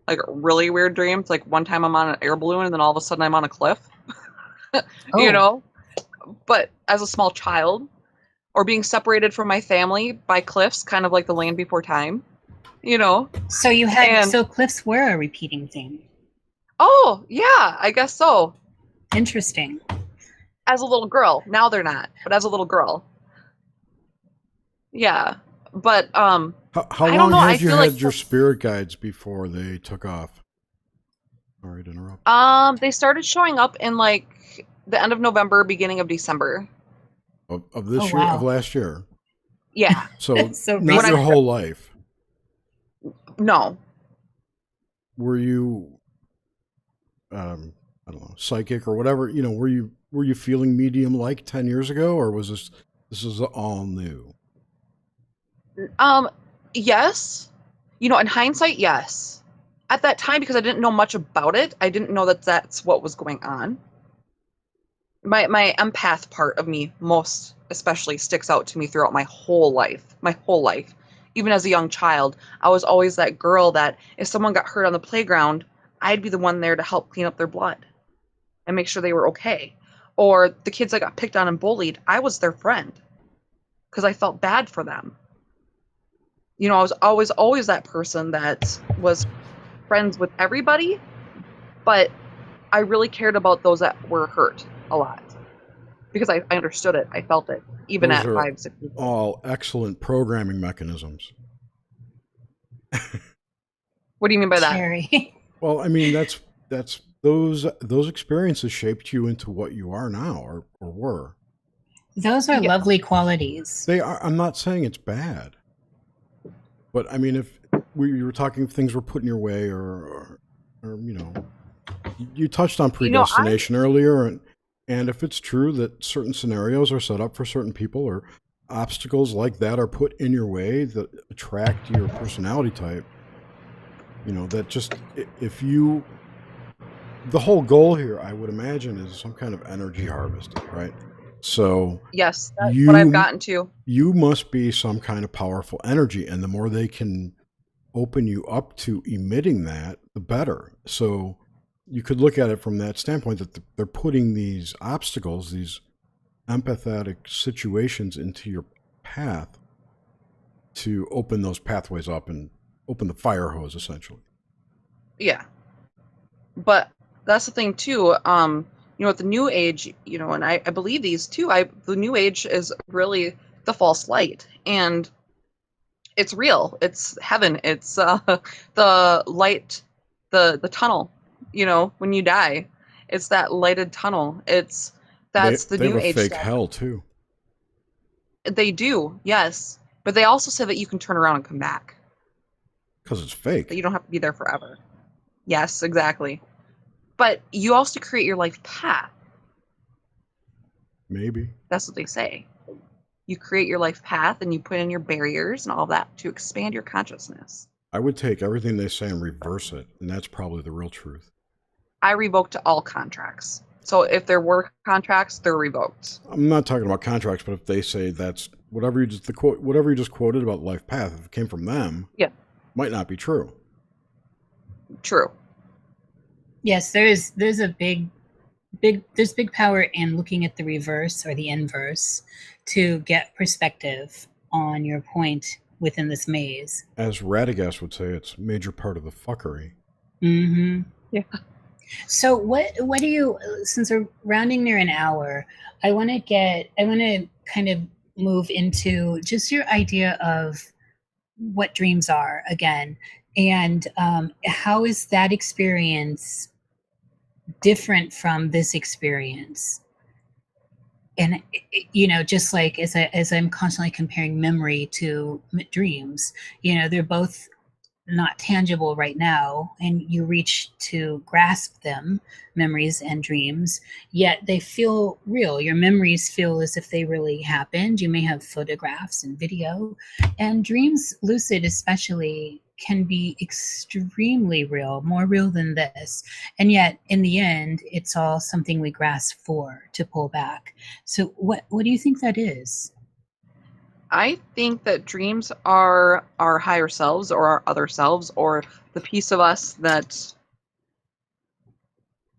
Like, really weird dreams. Like, one time I'm on an air balloon and then all of a sudden I'm on a cliff. You Oh. know? But as a small child, or being separated from my family by cliffs, kind of like the Land Before Time, you know? So you had And- so cliffs were a repeating theme. Oh, yeah, I guess so. Interesting. As a little girl. Now they're not, but as a little girl. Yeah. But How I long don't know. I had you feel had like your spirit guides before they took off? Sorry to interrupt. they started showing up in like the end of November, beginning of December. Of this Oh, year, of wow. last year. Yeah. So, So not your recent. whole life. No. Were you, I don't know, psychic or whatever? You know, were you feeling medium like 10 years ago, or was this is all new? Yes. In hindsight, yes. At that time, because I didn't know much about it, I didn't know that that's what was going on. My empath part of me most especially sticks out to me throughout my whole life. My whole life. Even as a young child, I was always that girl that if someone got hurt on the playground, I'd be the one there to help clean up their blood and make sure they were okay. Or the kids that got picked on and bullied, I was their friend because I felt bad for them. I was always that person that was friends with everybody, but I really cared about those that were hurt a lot because I understood it. I felt it, even Those at are 5, 6 years old. all excellent programming mechanisms. What do you mean by that? Cherry. Well, I mean, that's those experiences shaped you into what you are now, or were. Those are Yeah. lovely qualities. They are. I'm not saying it's bad, but I mean, if we were talking, if things were put in your way, or you touched on predestination earlier, and if it's true that certain scenarios are set up for certain people, or obstacles like that are put in your way that attract your personality type, that just if you. The whole goal here, I would imagine, is some kind of energy harvest, right? So Yes, that's what I've gotten to. you must be some kind of powerful energy, and the more they can open you up to emitting that, the better. So you could look at it from that standpoint, that they're putting these obstacles, these empathetic situations into your path to open those pathways up and open the fire hose, essentially. Yeah. But that's the thing too. With the new age, and I believe these too. The new age is really the false light, and it's real. It's heaven. It's the light, the tunnel. When you die, it's that lighted tunnel. That's the They new have a age fake stuff. hell too. They do, yes, but they also say that you can turn around and come back. Because it's fake. That you don't have to be there forever. Yes, exactly. But you also create your life path. Maybe. That's what they say. You create your life path and you put in your barriers and all that to expand your consciousness. I would take everything they say and reverse it, and that's probably the real truth. I revoked all contracts. So if there were contracts, they're revoked. I'm not talking about contracts, but if they say that's whatever you just quoted about life path, if it came from them, Yeah. might not be true. True. Yes, there's a big power in looking at the reverse or the inverse to get perspective on your point within this maze. As Radagast would say, it's a major part of the fuckery. Mm-hmm. Yeah. So what do you, since we're rounding near an hour, I want to kind of move into just your idea of what dreams are again, and how is that experience different from this experience? And just like as I'm constantly comparing memory to dreams, they're both not tangible right now, and you reach to grasp them, memories and dreams, yet they feel real. Your memories feel as if they really happened. You may have photographs and video, and dreams, lucid especially, can be extremely real, more real than this. And yet in the end, it's all something we grasp for to pull back. So what do you think that is? I think that dreams are our higher selves or our other selves or the piece of us that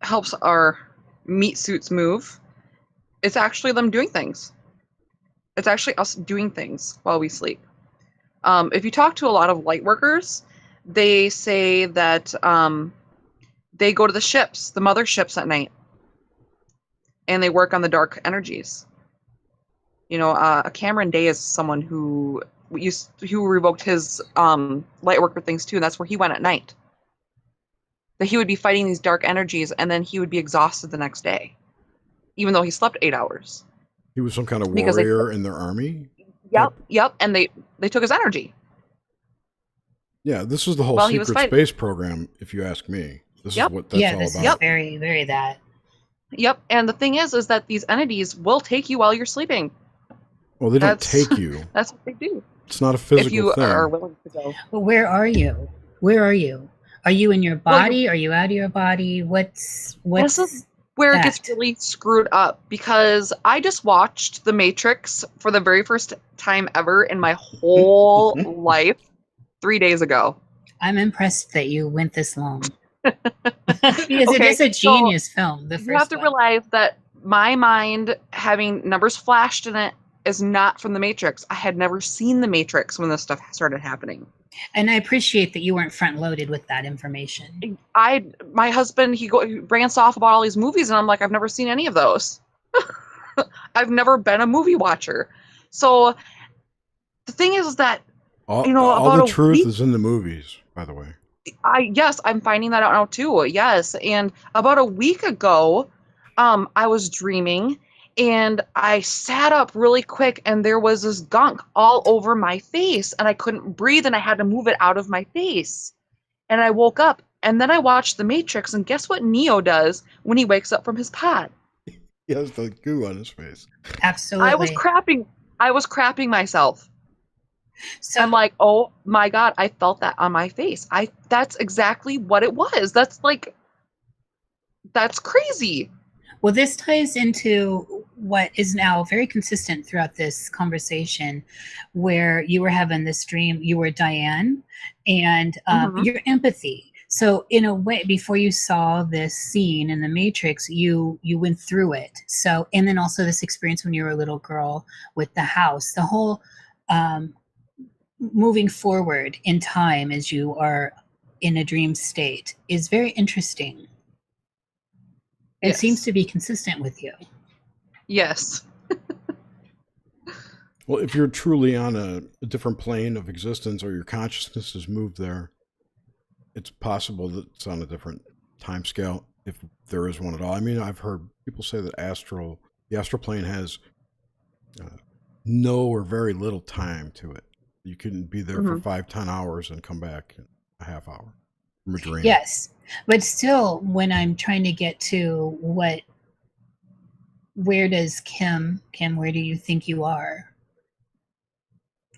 helps our meat suits move. It's actually them doing things. It's actually us doing things while we sleep. If you talk to a lot of light workers, they say that they go to the ships, the mother ships at night, and they work on the dark energies. You know, Cameron Day is someone who revoked his light worker things too, and that's where he went at night. That he would be fighting these dark energies, and then he would be exhausted the next day, even though he slept 8 hours. He was some kind of Because warrior in their army? Yep, and they took his energy. Yeah, this is the whole While he was secret fighting. space program, if you ask me. This is what that's all this about. is very, very that. Yep, and the thing is that these entities will take you while you're sleeping. Well, they don't take you. That's what they do. It's not a physical If you thing. are willing to go. But where are you? Where are you? Are you in your body? Are you out of your body? What's This is where it that? gets really screwed up, because I just watched The Matrix for the very first time ever in my whole life 3 days ago. I'm impressed that you went this long. Because it Okay, is a genius film. The first You have to one. realize that my mind having numbers flashed in it is not from The Matrix. I had never seen The Matrix when this stuff started happening. And I appreciate that you weren't front loaded with that information. My husband, he rants off about all these movies, and I'm like, I've never seen any of those. I've never been a movie watcher. So the thing is that, all about the a truth week- is in the movies, by the way. yes, I'm finding that out now too. Yes. And about a week ago, I was dreaming, and I sat up really quick, and there was this gunk all over my face, and I couldn't breathe, and I had to move it out of my face. And I woke up, and then I watched The Matrix, and guess what Neo does when he wakes up from his pod? He has the goo on his face. Absolutely. I was crapping myself. So I'm like, oh my God, I felt that on my face. That's exactly what it was. That's crazy. well, this ties into what is now very consistent throughout this conversation, where you were having this dream, you were Diane, and your empathy. So in a way, before you saw this scene in The Matrix, you went through it. So, and then also this experience when you were a little girl with the house, the whole moving forward in time as you are in a dream state is very interesting. It Yes. seems to be consistent with you. Yes. Well, if you're truly on a different plane of existence, or your consciousness has moved there, it's possible that it's on a different time scale, if there is one at all. I mean, I've heard people say that the astral plane has no or very little time to it. You can be there for 5-10 hours and come back in a half hour from a dream. Yes. But still, when I'm trying to get to where does Kim, where do you think you are?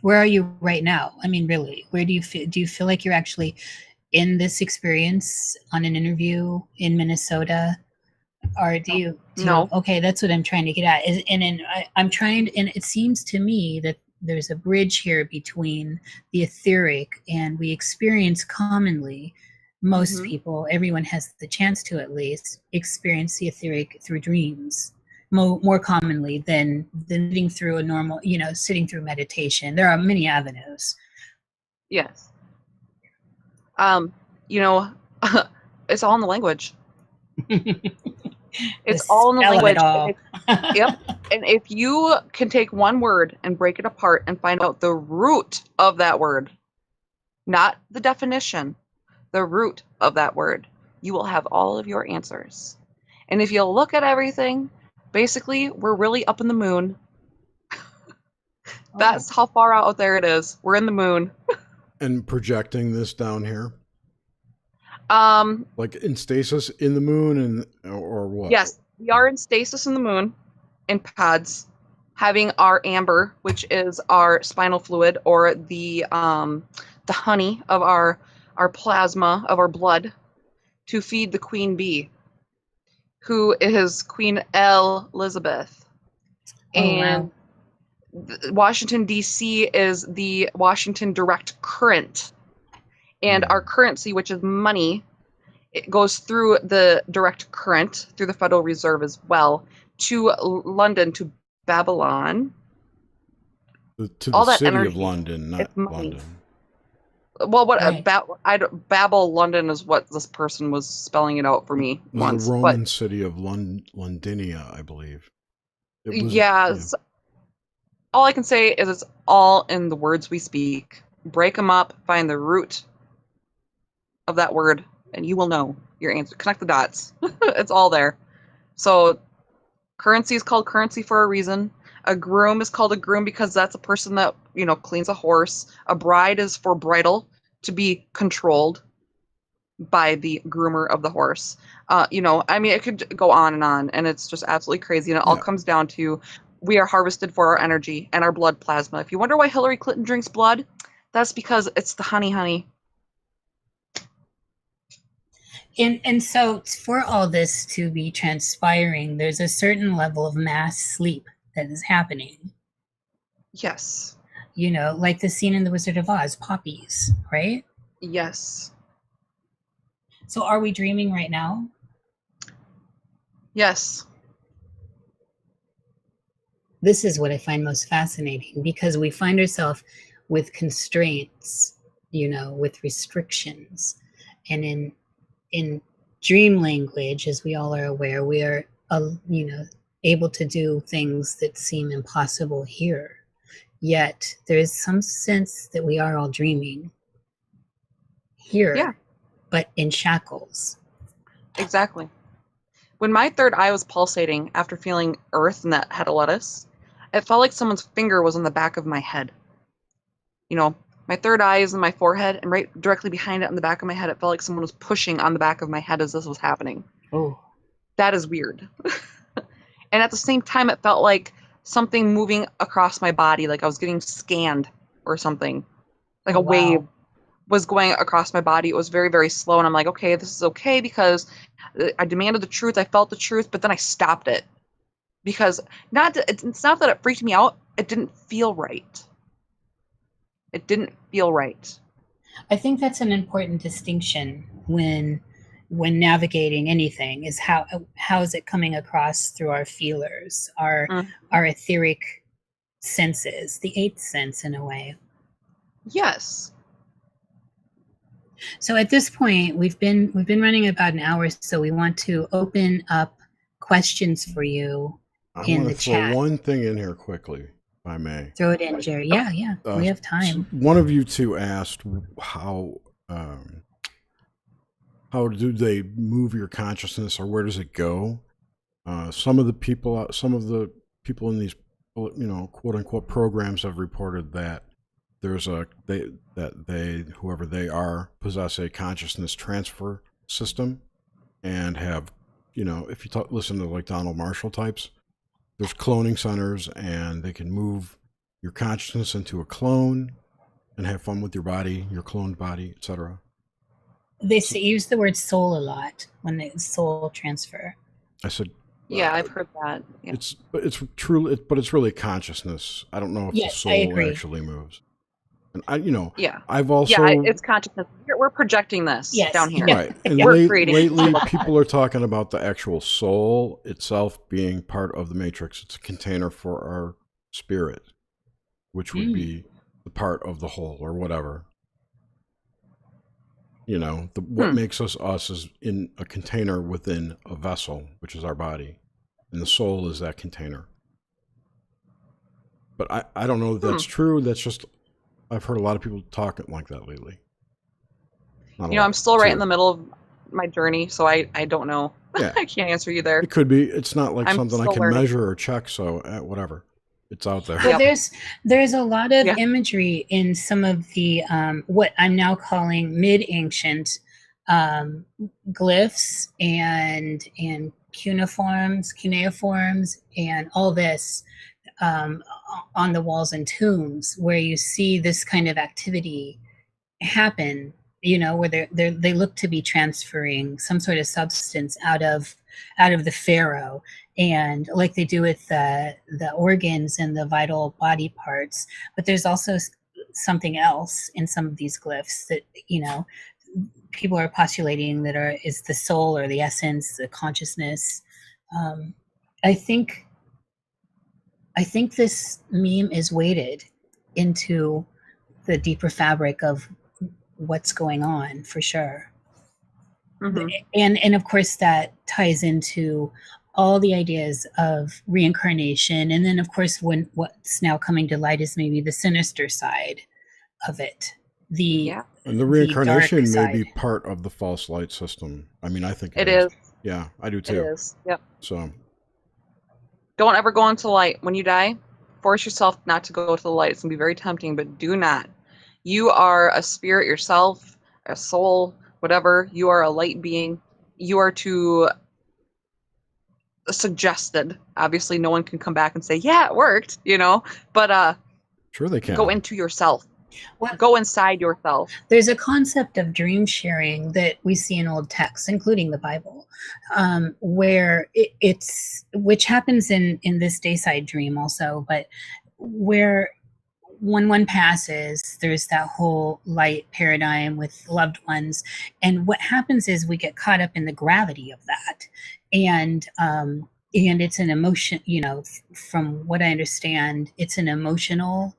Where are you right now? I mean, really, where do you feel like you're actually in this experience on an interview in Minnesota? Or do you No. Okay, that's what I'm trying to get at. I'm trying, and it seems to me that there's a bridge here between the etheric, and we experience commonly, most people, everyone has the chance to at least experience the etheric through dreams more commonly than sitting through a normal, sitting through meditation. There are many avenues. Yes. It's all in the language. It's all in the Spell language. it all. Yep. And if you can take one word and break it apart and find out the root of that word, not the definition, the root of that word, you will have all of your answers. And if you look at everything, basically, we're really up in the moon. That's how far out there it is. We're in the moon. And projecting this down here? Um, Like in stasis in the moon, or what? Yes, we are in stasis in the moon, in pods, having our amber, which is our spinal fluid, or the honey of our plasma of our blood, to feed the queen bee, who is Queen Elizabeth. And Washington, D.C. is the Washington direct current. And our currency, which is money, it goes through the direct current, through the Federal Reserve as well, to London, to Babylon. To all the that city energy, of London, not it's money. London. Well, what Right. Babel London is what this person was spelling it out for me It was once. the Roman city of Londinia, I believe. It was, Yeah, all I can say is it's all in the words we speak. Break them up, find the root of that word, and you will know your answer. Connect the dots. It's all there. So currency is called currency for a reason. A groom is called a groom because that's a person that, cleans a horse. A bride is for bridle, to be controlled by the groomer of the horse. I mean, it could go on, and it's just absolutely crazy. And it all Yeah. comes down to we are harvested for our energy and our blood plasma. If you wonder why Hillary Clinton drinks blood, that's because it's the honey. And so for all this to be transpiring, there's a certain level of mass sleep that is happening. Yes. Like the scene in The Wizard of Oz, poppies, right? Yes. So are we dreaming right now? Yes. This is what I find most fascinating, because we find ourselves with constraints, with restrictions. And in dream language, as we all are aware, we are, able to do things that seem impossible here. Yet there is some sense that we are all dreaming here, Yeah. but in shackles. Exactly. When my third eye was pulsating after feeling earth and that head of lettuce, it felt like someone's finger was on the back of my head. My third eye is in my forehead, and right directly behind it on the back of my head, it felt like someone was pushing on the back of my head as this was happening. Oh. That is weird. And at the same time, it felt like something moving across my body, like I was getting scanned or something. Like a wave was going across my body. It was very, very slow, and I'm like, okay, this is okay, because I demanded the truth. I felt the truth, but then I stopped it because it's not that it freaked me out. It didn't feel right. It didn't feel right. I think that's an important distinction when navigating anything, is how is it coming across through our feelers, our etheric senses, the eighth sense in a way. Yes. So at this point, we've been running about an hour, so we want to open up questions for you in the chat. Throw one thing in here quickly, if I may. Throw it in, Jerry. Yeah, we have time. One of you two asked how do they move your consciousness, or where does it go? Some of the people in these, quote unquote programs have reported that there's whoever they are, possess a consciousness transfer system, and have, if you listen to like Donald Marshall types, there's cloning centers, and they can move your consciousness into a clone and have fun with your body, your cloned body, etc. They use the word soul a lot when they soul transfer. I said, yeah, I've heard that. Yeah. It's really consciousness. I don't know if the soul actually moves. And I've also, it's consciousness. We're projecting this down here. Right. And lately people are talking about the actual soul itself being part of the matrix. It's a container for our spirit, which would be the part of the whole, or whatever. What makes us is in a container within a vessel, which is our body, and the soul is that container. But I don't know if that's true. That's just, I've heard a lot of people talking like that lately. I'm still right in the middle of my journey, so I don't know. Yeah. I can't answer you there. It could be. It's not like something I can measure or check, so whatever. It's out there. Well, there's a lot of imagery in some of the what I'm now calling mid-ancient glyphs and cuneiforms and all this on the walls and tombs, where you see this kind of activity happen, where they look to be transferring some sort of substance out of the pharaoh, and like they do with the organs and the vital body parts. But there's also something else in some of these glyphs that people are postulating that is the soul, or the essence, the consciousness. I think this meme is weighted into the deeper fabric of what's going on for sure. Mhm. And of course that ties into all the ideas of reincarnation, and then of course when what's now coming to light is maybe the sinister side of it, the Yeah, And the dark reincarnation may side. be part of the false light system. I mean, I think it is. is. Yeah, I do It too. is. Yep. So, Don't ever go into light when you die. Force yourself not to go to the light. It's gonna be very tempting, but do not. You are a spirit yourself, a soul, whatever. You are a light being. You are to suggested. Obviously, no one can come back and say, "Yeah, it worked," But sure they can. go into yourself. Well, Go inside yourself. there's a concept of dream sharing that we see in old texts, including the Bible, where it's which happens in this dayside dream also, but where when one passes, there's that whole light paradigm with loved ones, and what happens is we get caught up in the gravity of that, and it's an emotion. From what I understand, it's an emotional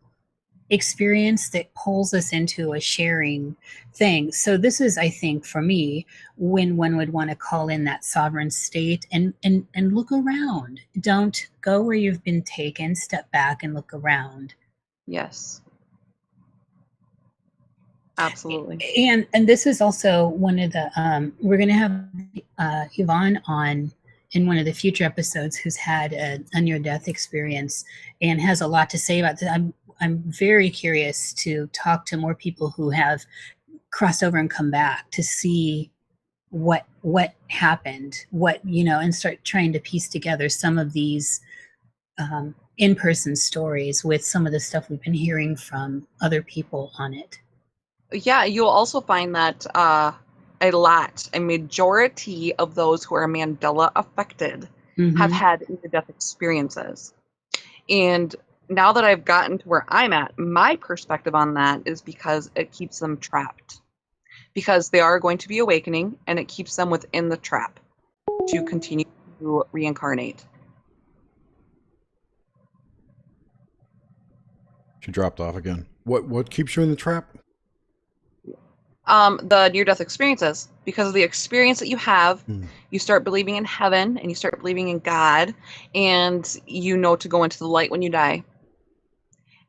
experience that pulls us into a sharing thing. So this is, I think, for me, when one would want to call in that sovereign state and look around. Don't go where you've been taken. Step back and look around. Yes. Absolutely. And this is also one of the we're going to have Yvonne on in one of the future episodes who's had a near-death experience and has a lot to say about this. I'm very curious to talk to more people who have crossed over and come back to see what happened, and start trying to piece together some of these in-person stories with some of the stuff we've been hearing from other people on it. Yeah, you'll also find that a majority of those who are Mandela affected have had near-death experiences. And now that I've gotten to where I'm at, my perspective on that is because it keeps them trapped. Because they are going to be awakening, and it keeps them within the trap to continue to reincarnate. She dropped off again. What keeps you in the trap? The near-death experiences. Because of the experience that you have, Hmm. you start believing in heaven, and you start believing in God, and you know to go into the light when you die.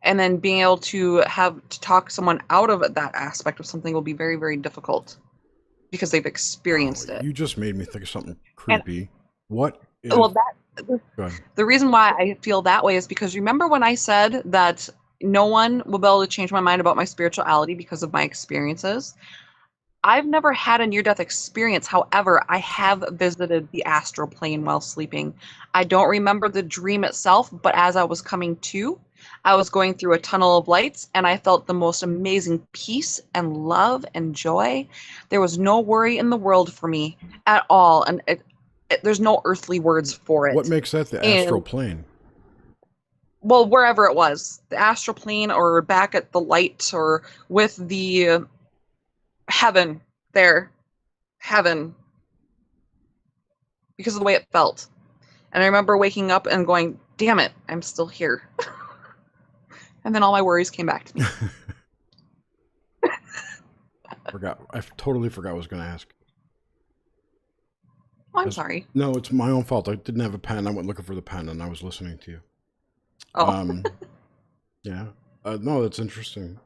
And then being able to have to talk someone out of that aspect of something will be very, very difficult because they've experienced it. You just made me think of something creepy. What if... Well, Go ahead. the reason why I feel that way is because remember when I said that no one will be able to change my mind about my spirituality because of my experiences? I've never had a near-death experience. However, I have visited the astral plane while sleeping. I don't remember the dream itself, but as I was coming to, I was going through a tunnel of lights, and I felt the most amazing peace and love and joy. There was no worry in the world for me at all, and there's no earthly words for it. What makes that the astral plane? Well, wherever it was, the astral plane or back at the light or with the heaven there. Heaven. Because of the way it felt. And I remember waking up and going, damn it, I'm still here. And then all my worries came back to me. I totally forgot what I was going to ask. Oh, I'm sorry. No, it's my own fault. I didn't have a pen. I went looking for the pen, and I was listening to you. Oh. Yeah. No, that's interesting.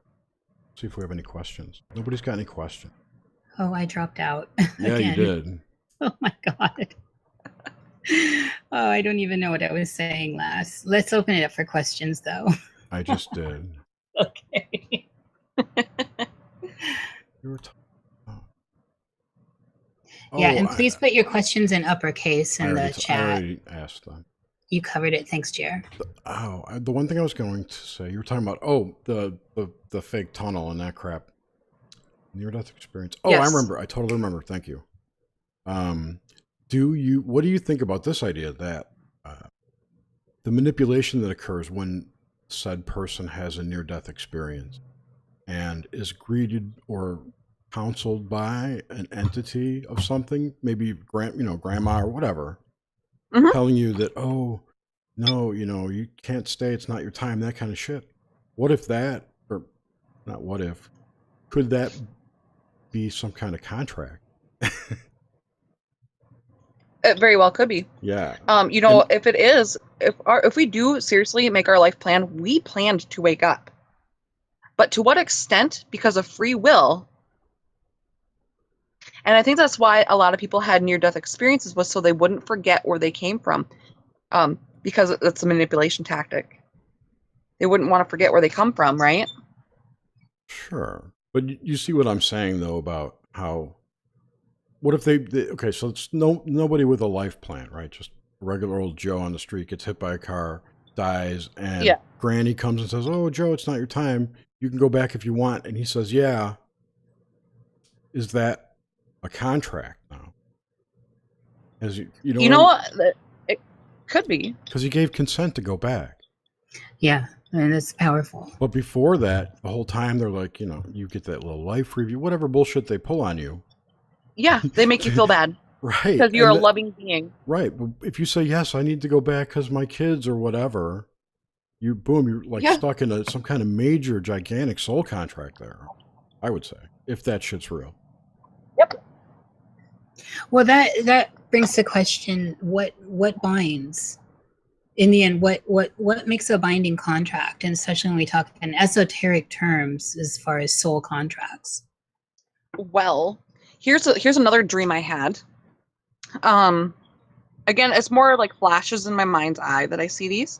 See if we have any questions. Nobody's got any questions. Oh, I dropped out. Yeah, again. you did. Oh my God. Oh, I don't even know what I was saying last. Let's open it up for questions, though. I just did. Okay. You were Yeah, and please put your questions in uppercase in the chat. I already asked them. You covered it. Thanks, Jer. The one thing I was going to say, you were talking about, the fake tunnel and that crap. Near-death experience. Oh, yes. I remember. I totally remember. Thank you. What do you think about this idea that the manipulation that occurs when said person has a near-death experience and is greeted or counseled by an entity of something, maybe grandma or whatever, telling you that, oh, no, you can't stay, it's not your time, that kind of shit. What if that, or not what if, could that be some kind of contract. It very well could be. Yeah. You know, if it is, if we do seriously make our life plan, we planned to wake up. But to what extent? Because of free will. And I think that's why a lot of people had near-death experiences, was so they wouldn't forget where they came from. Because it's a manipulation tactic. They wouldn't want to forget where they come from, right? Sure. But you see what I'm saying, though, about how, what if they okay, so it's nobody with a life plan, right? Just a regular old Joe on the street gets hit by a car, dies, and Yeah. Granny comes and says, "Oh, Joe, it's not your time. You can go back if you want." And he says, "Yeah." Is that a contract now? As you know what? It could be. Because he gave consent to go back. Yeah, and it's powerful. But before that, the whole time they're like, you get that little life review, whatever bullshit they pull on you. Yeah, they make you feel bad. Right. Because you're a loving being. Right. But if you say, yes, I need to go back because my kids or whatever, you're like stuck in some kind of major, gigantic soul contract there, I would say, if that shit's real. Yep. Well, that brings the question, what binds? In the end, what makes a binding contract? And especially when we talk in esoteric terms as far as soul contracts. Well, here's another dream I had. Again, it's more like flashes in my mind's eye that I see these.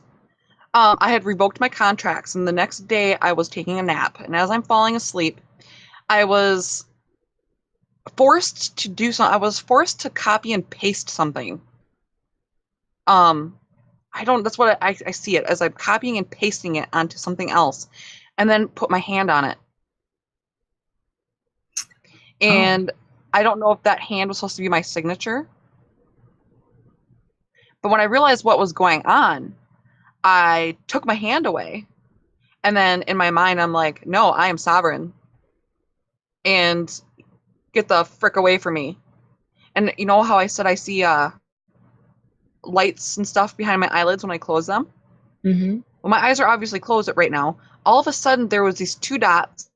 I had revoked my contracts, and the next day I was taking a nap, and as I'm falling asleep, I was forced to do something. I was forced to copy and paste something. That's what I see it as. I'm copying and pasting it onto something else, and then put my hand on it. And I don't know if that hand was supposed to be my signature. But when I realized what was going on, I took my hand away. And then in my mind, I'm like, no, I am sovereign. And get the frick away from me. And you know how I said I see lights and stuff behind my eyelids when I close them? Mm-hmm. Well, my eyes are obviously closed right now. All of a sudden, there was these 2 dots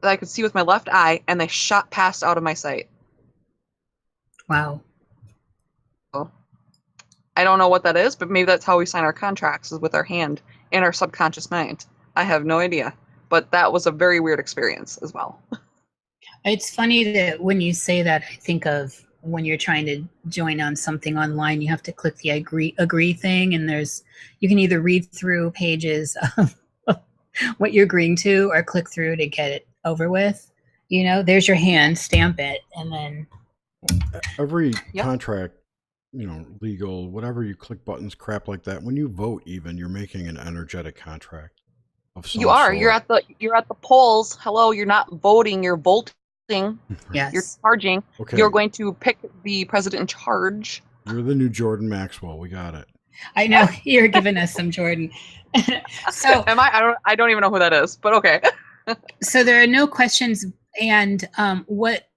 that I could see with my left eye, and they shot past out of my sight. Wow. I don't know what that is, but maybe that's how we sign our contracts, is with our hand and our subconscious mind. I have no idea. But that was a very weird experience as well. It's funny that when you say that, I think of when you're trying to join on something online, you have to click the agree thing, and you can either read through pages of what you're agreeing to or click through to get it over with. There's your hand, stamp it, and then every contract, legal, whatever, you click buttons, crap like that. When you vote, even, you're making an energetic contract of some You are. sort. You're at the polls. Hello, you're not voting, you're voting. Yes. You're charging. Okay. You're going to pick the president in charge. You're the new Jordan Maxwell. We got it. I know you're giving us some Jordan. So am I? I don't even know who that is, but okay. So there are no questions, and what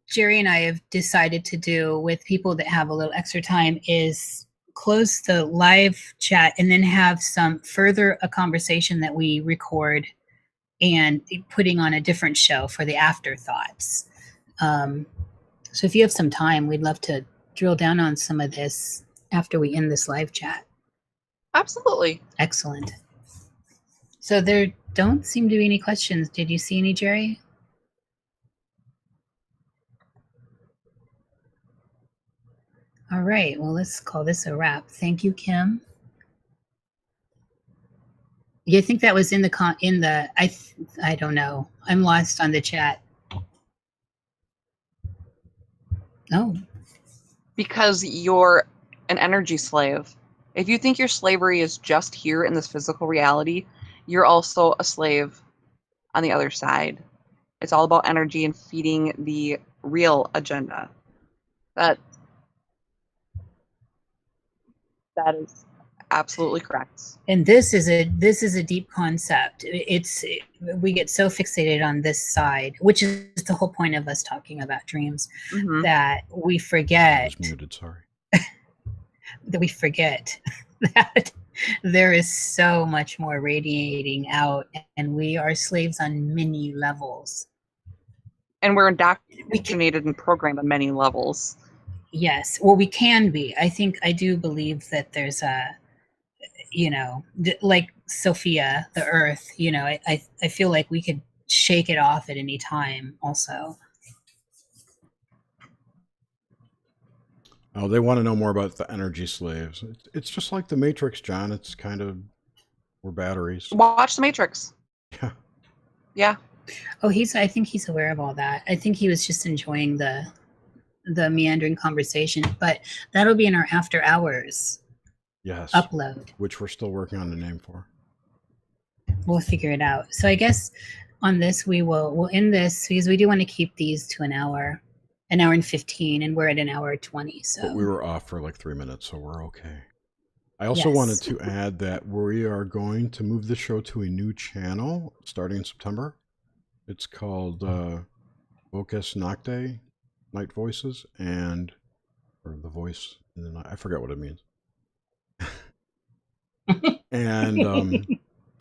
Jerry and I have decided to do with people that have a little extra time is close the live chat and then have a conversation that we record and putting on a different show for the afterthoughts. So if you have some time, we'd love to drill down on some of this after we end this live chat. Absolutely. Excellent. So there don't seem to be any questions. Did you see any, Jerry? All right. Well, let's call this a wrap. Thank you, Kim. You think that was I don't know. I'm lost on the chat. Oh. Because you're an energy slave. If you think your slavery is just here in this physical reality, you're also a slave on the other side. It's all about energy and feeding the real agenda. That is absolutely correct. And this is a deep concept. We get so fixated on this side, which is the whole point of us talking about dreams, that we forget. I was muted, sorry. That we forget that there is so much more radiating out, and we are slaves on many levels. And we're indoctrinated and programmed on many levels. Yes. Well, we can be. I do believe that there's a, like Sophia, the earth, I feel like we could shake it off at any time also. Oh, they want to know more about the energy slaves. It's just like the Matrix, John. It's kind of, we're batteries. Watch The Matrix. Yeah. Yeah. Oh, I think he's aware of all that. I think he was just enjoying the meandering conversation, but that'll be in our after hours Yes. upload. Which we're still working on the name for. We'll figure it out. So I guess on this we'll end this because we do want to keep these to an hour and 15, and we're at an hour 20. So But we were off for like 3 minutes, so we're okay. I also wanted to add that we are going to move the show to a new channel starting in September. It's called Voces Nocte, Night Voices, or the voice in the night. I forget what it means. And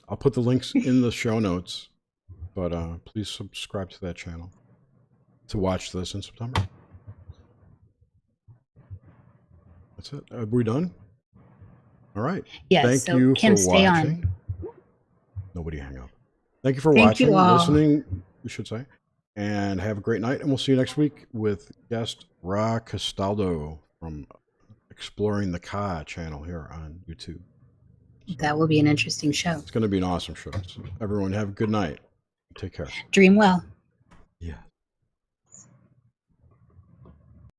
I'll put the links in the show notes, but please subscribe to that channel to watch this in September. That's it. Are we done? All right. yes. Thank So you Kim, for stay watching. on. Nobody hang up. Thank you for Thank watching, you all. listening, we should say. And have a great night. And we'll see you next week with guest Ra Castaldo from Exploring the Ka channel here on YouTube. So That will be an interesting show. it's going to be an awesome show. So everyone have a good night. Take care. Dream well. Yeah.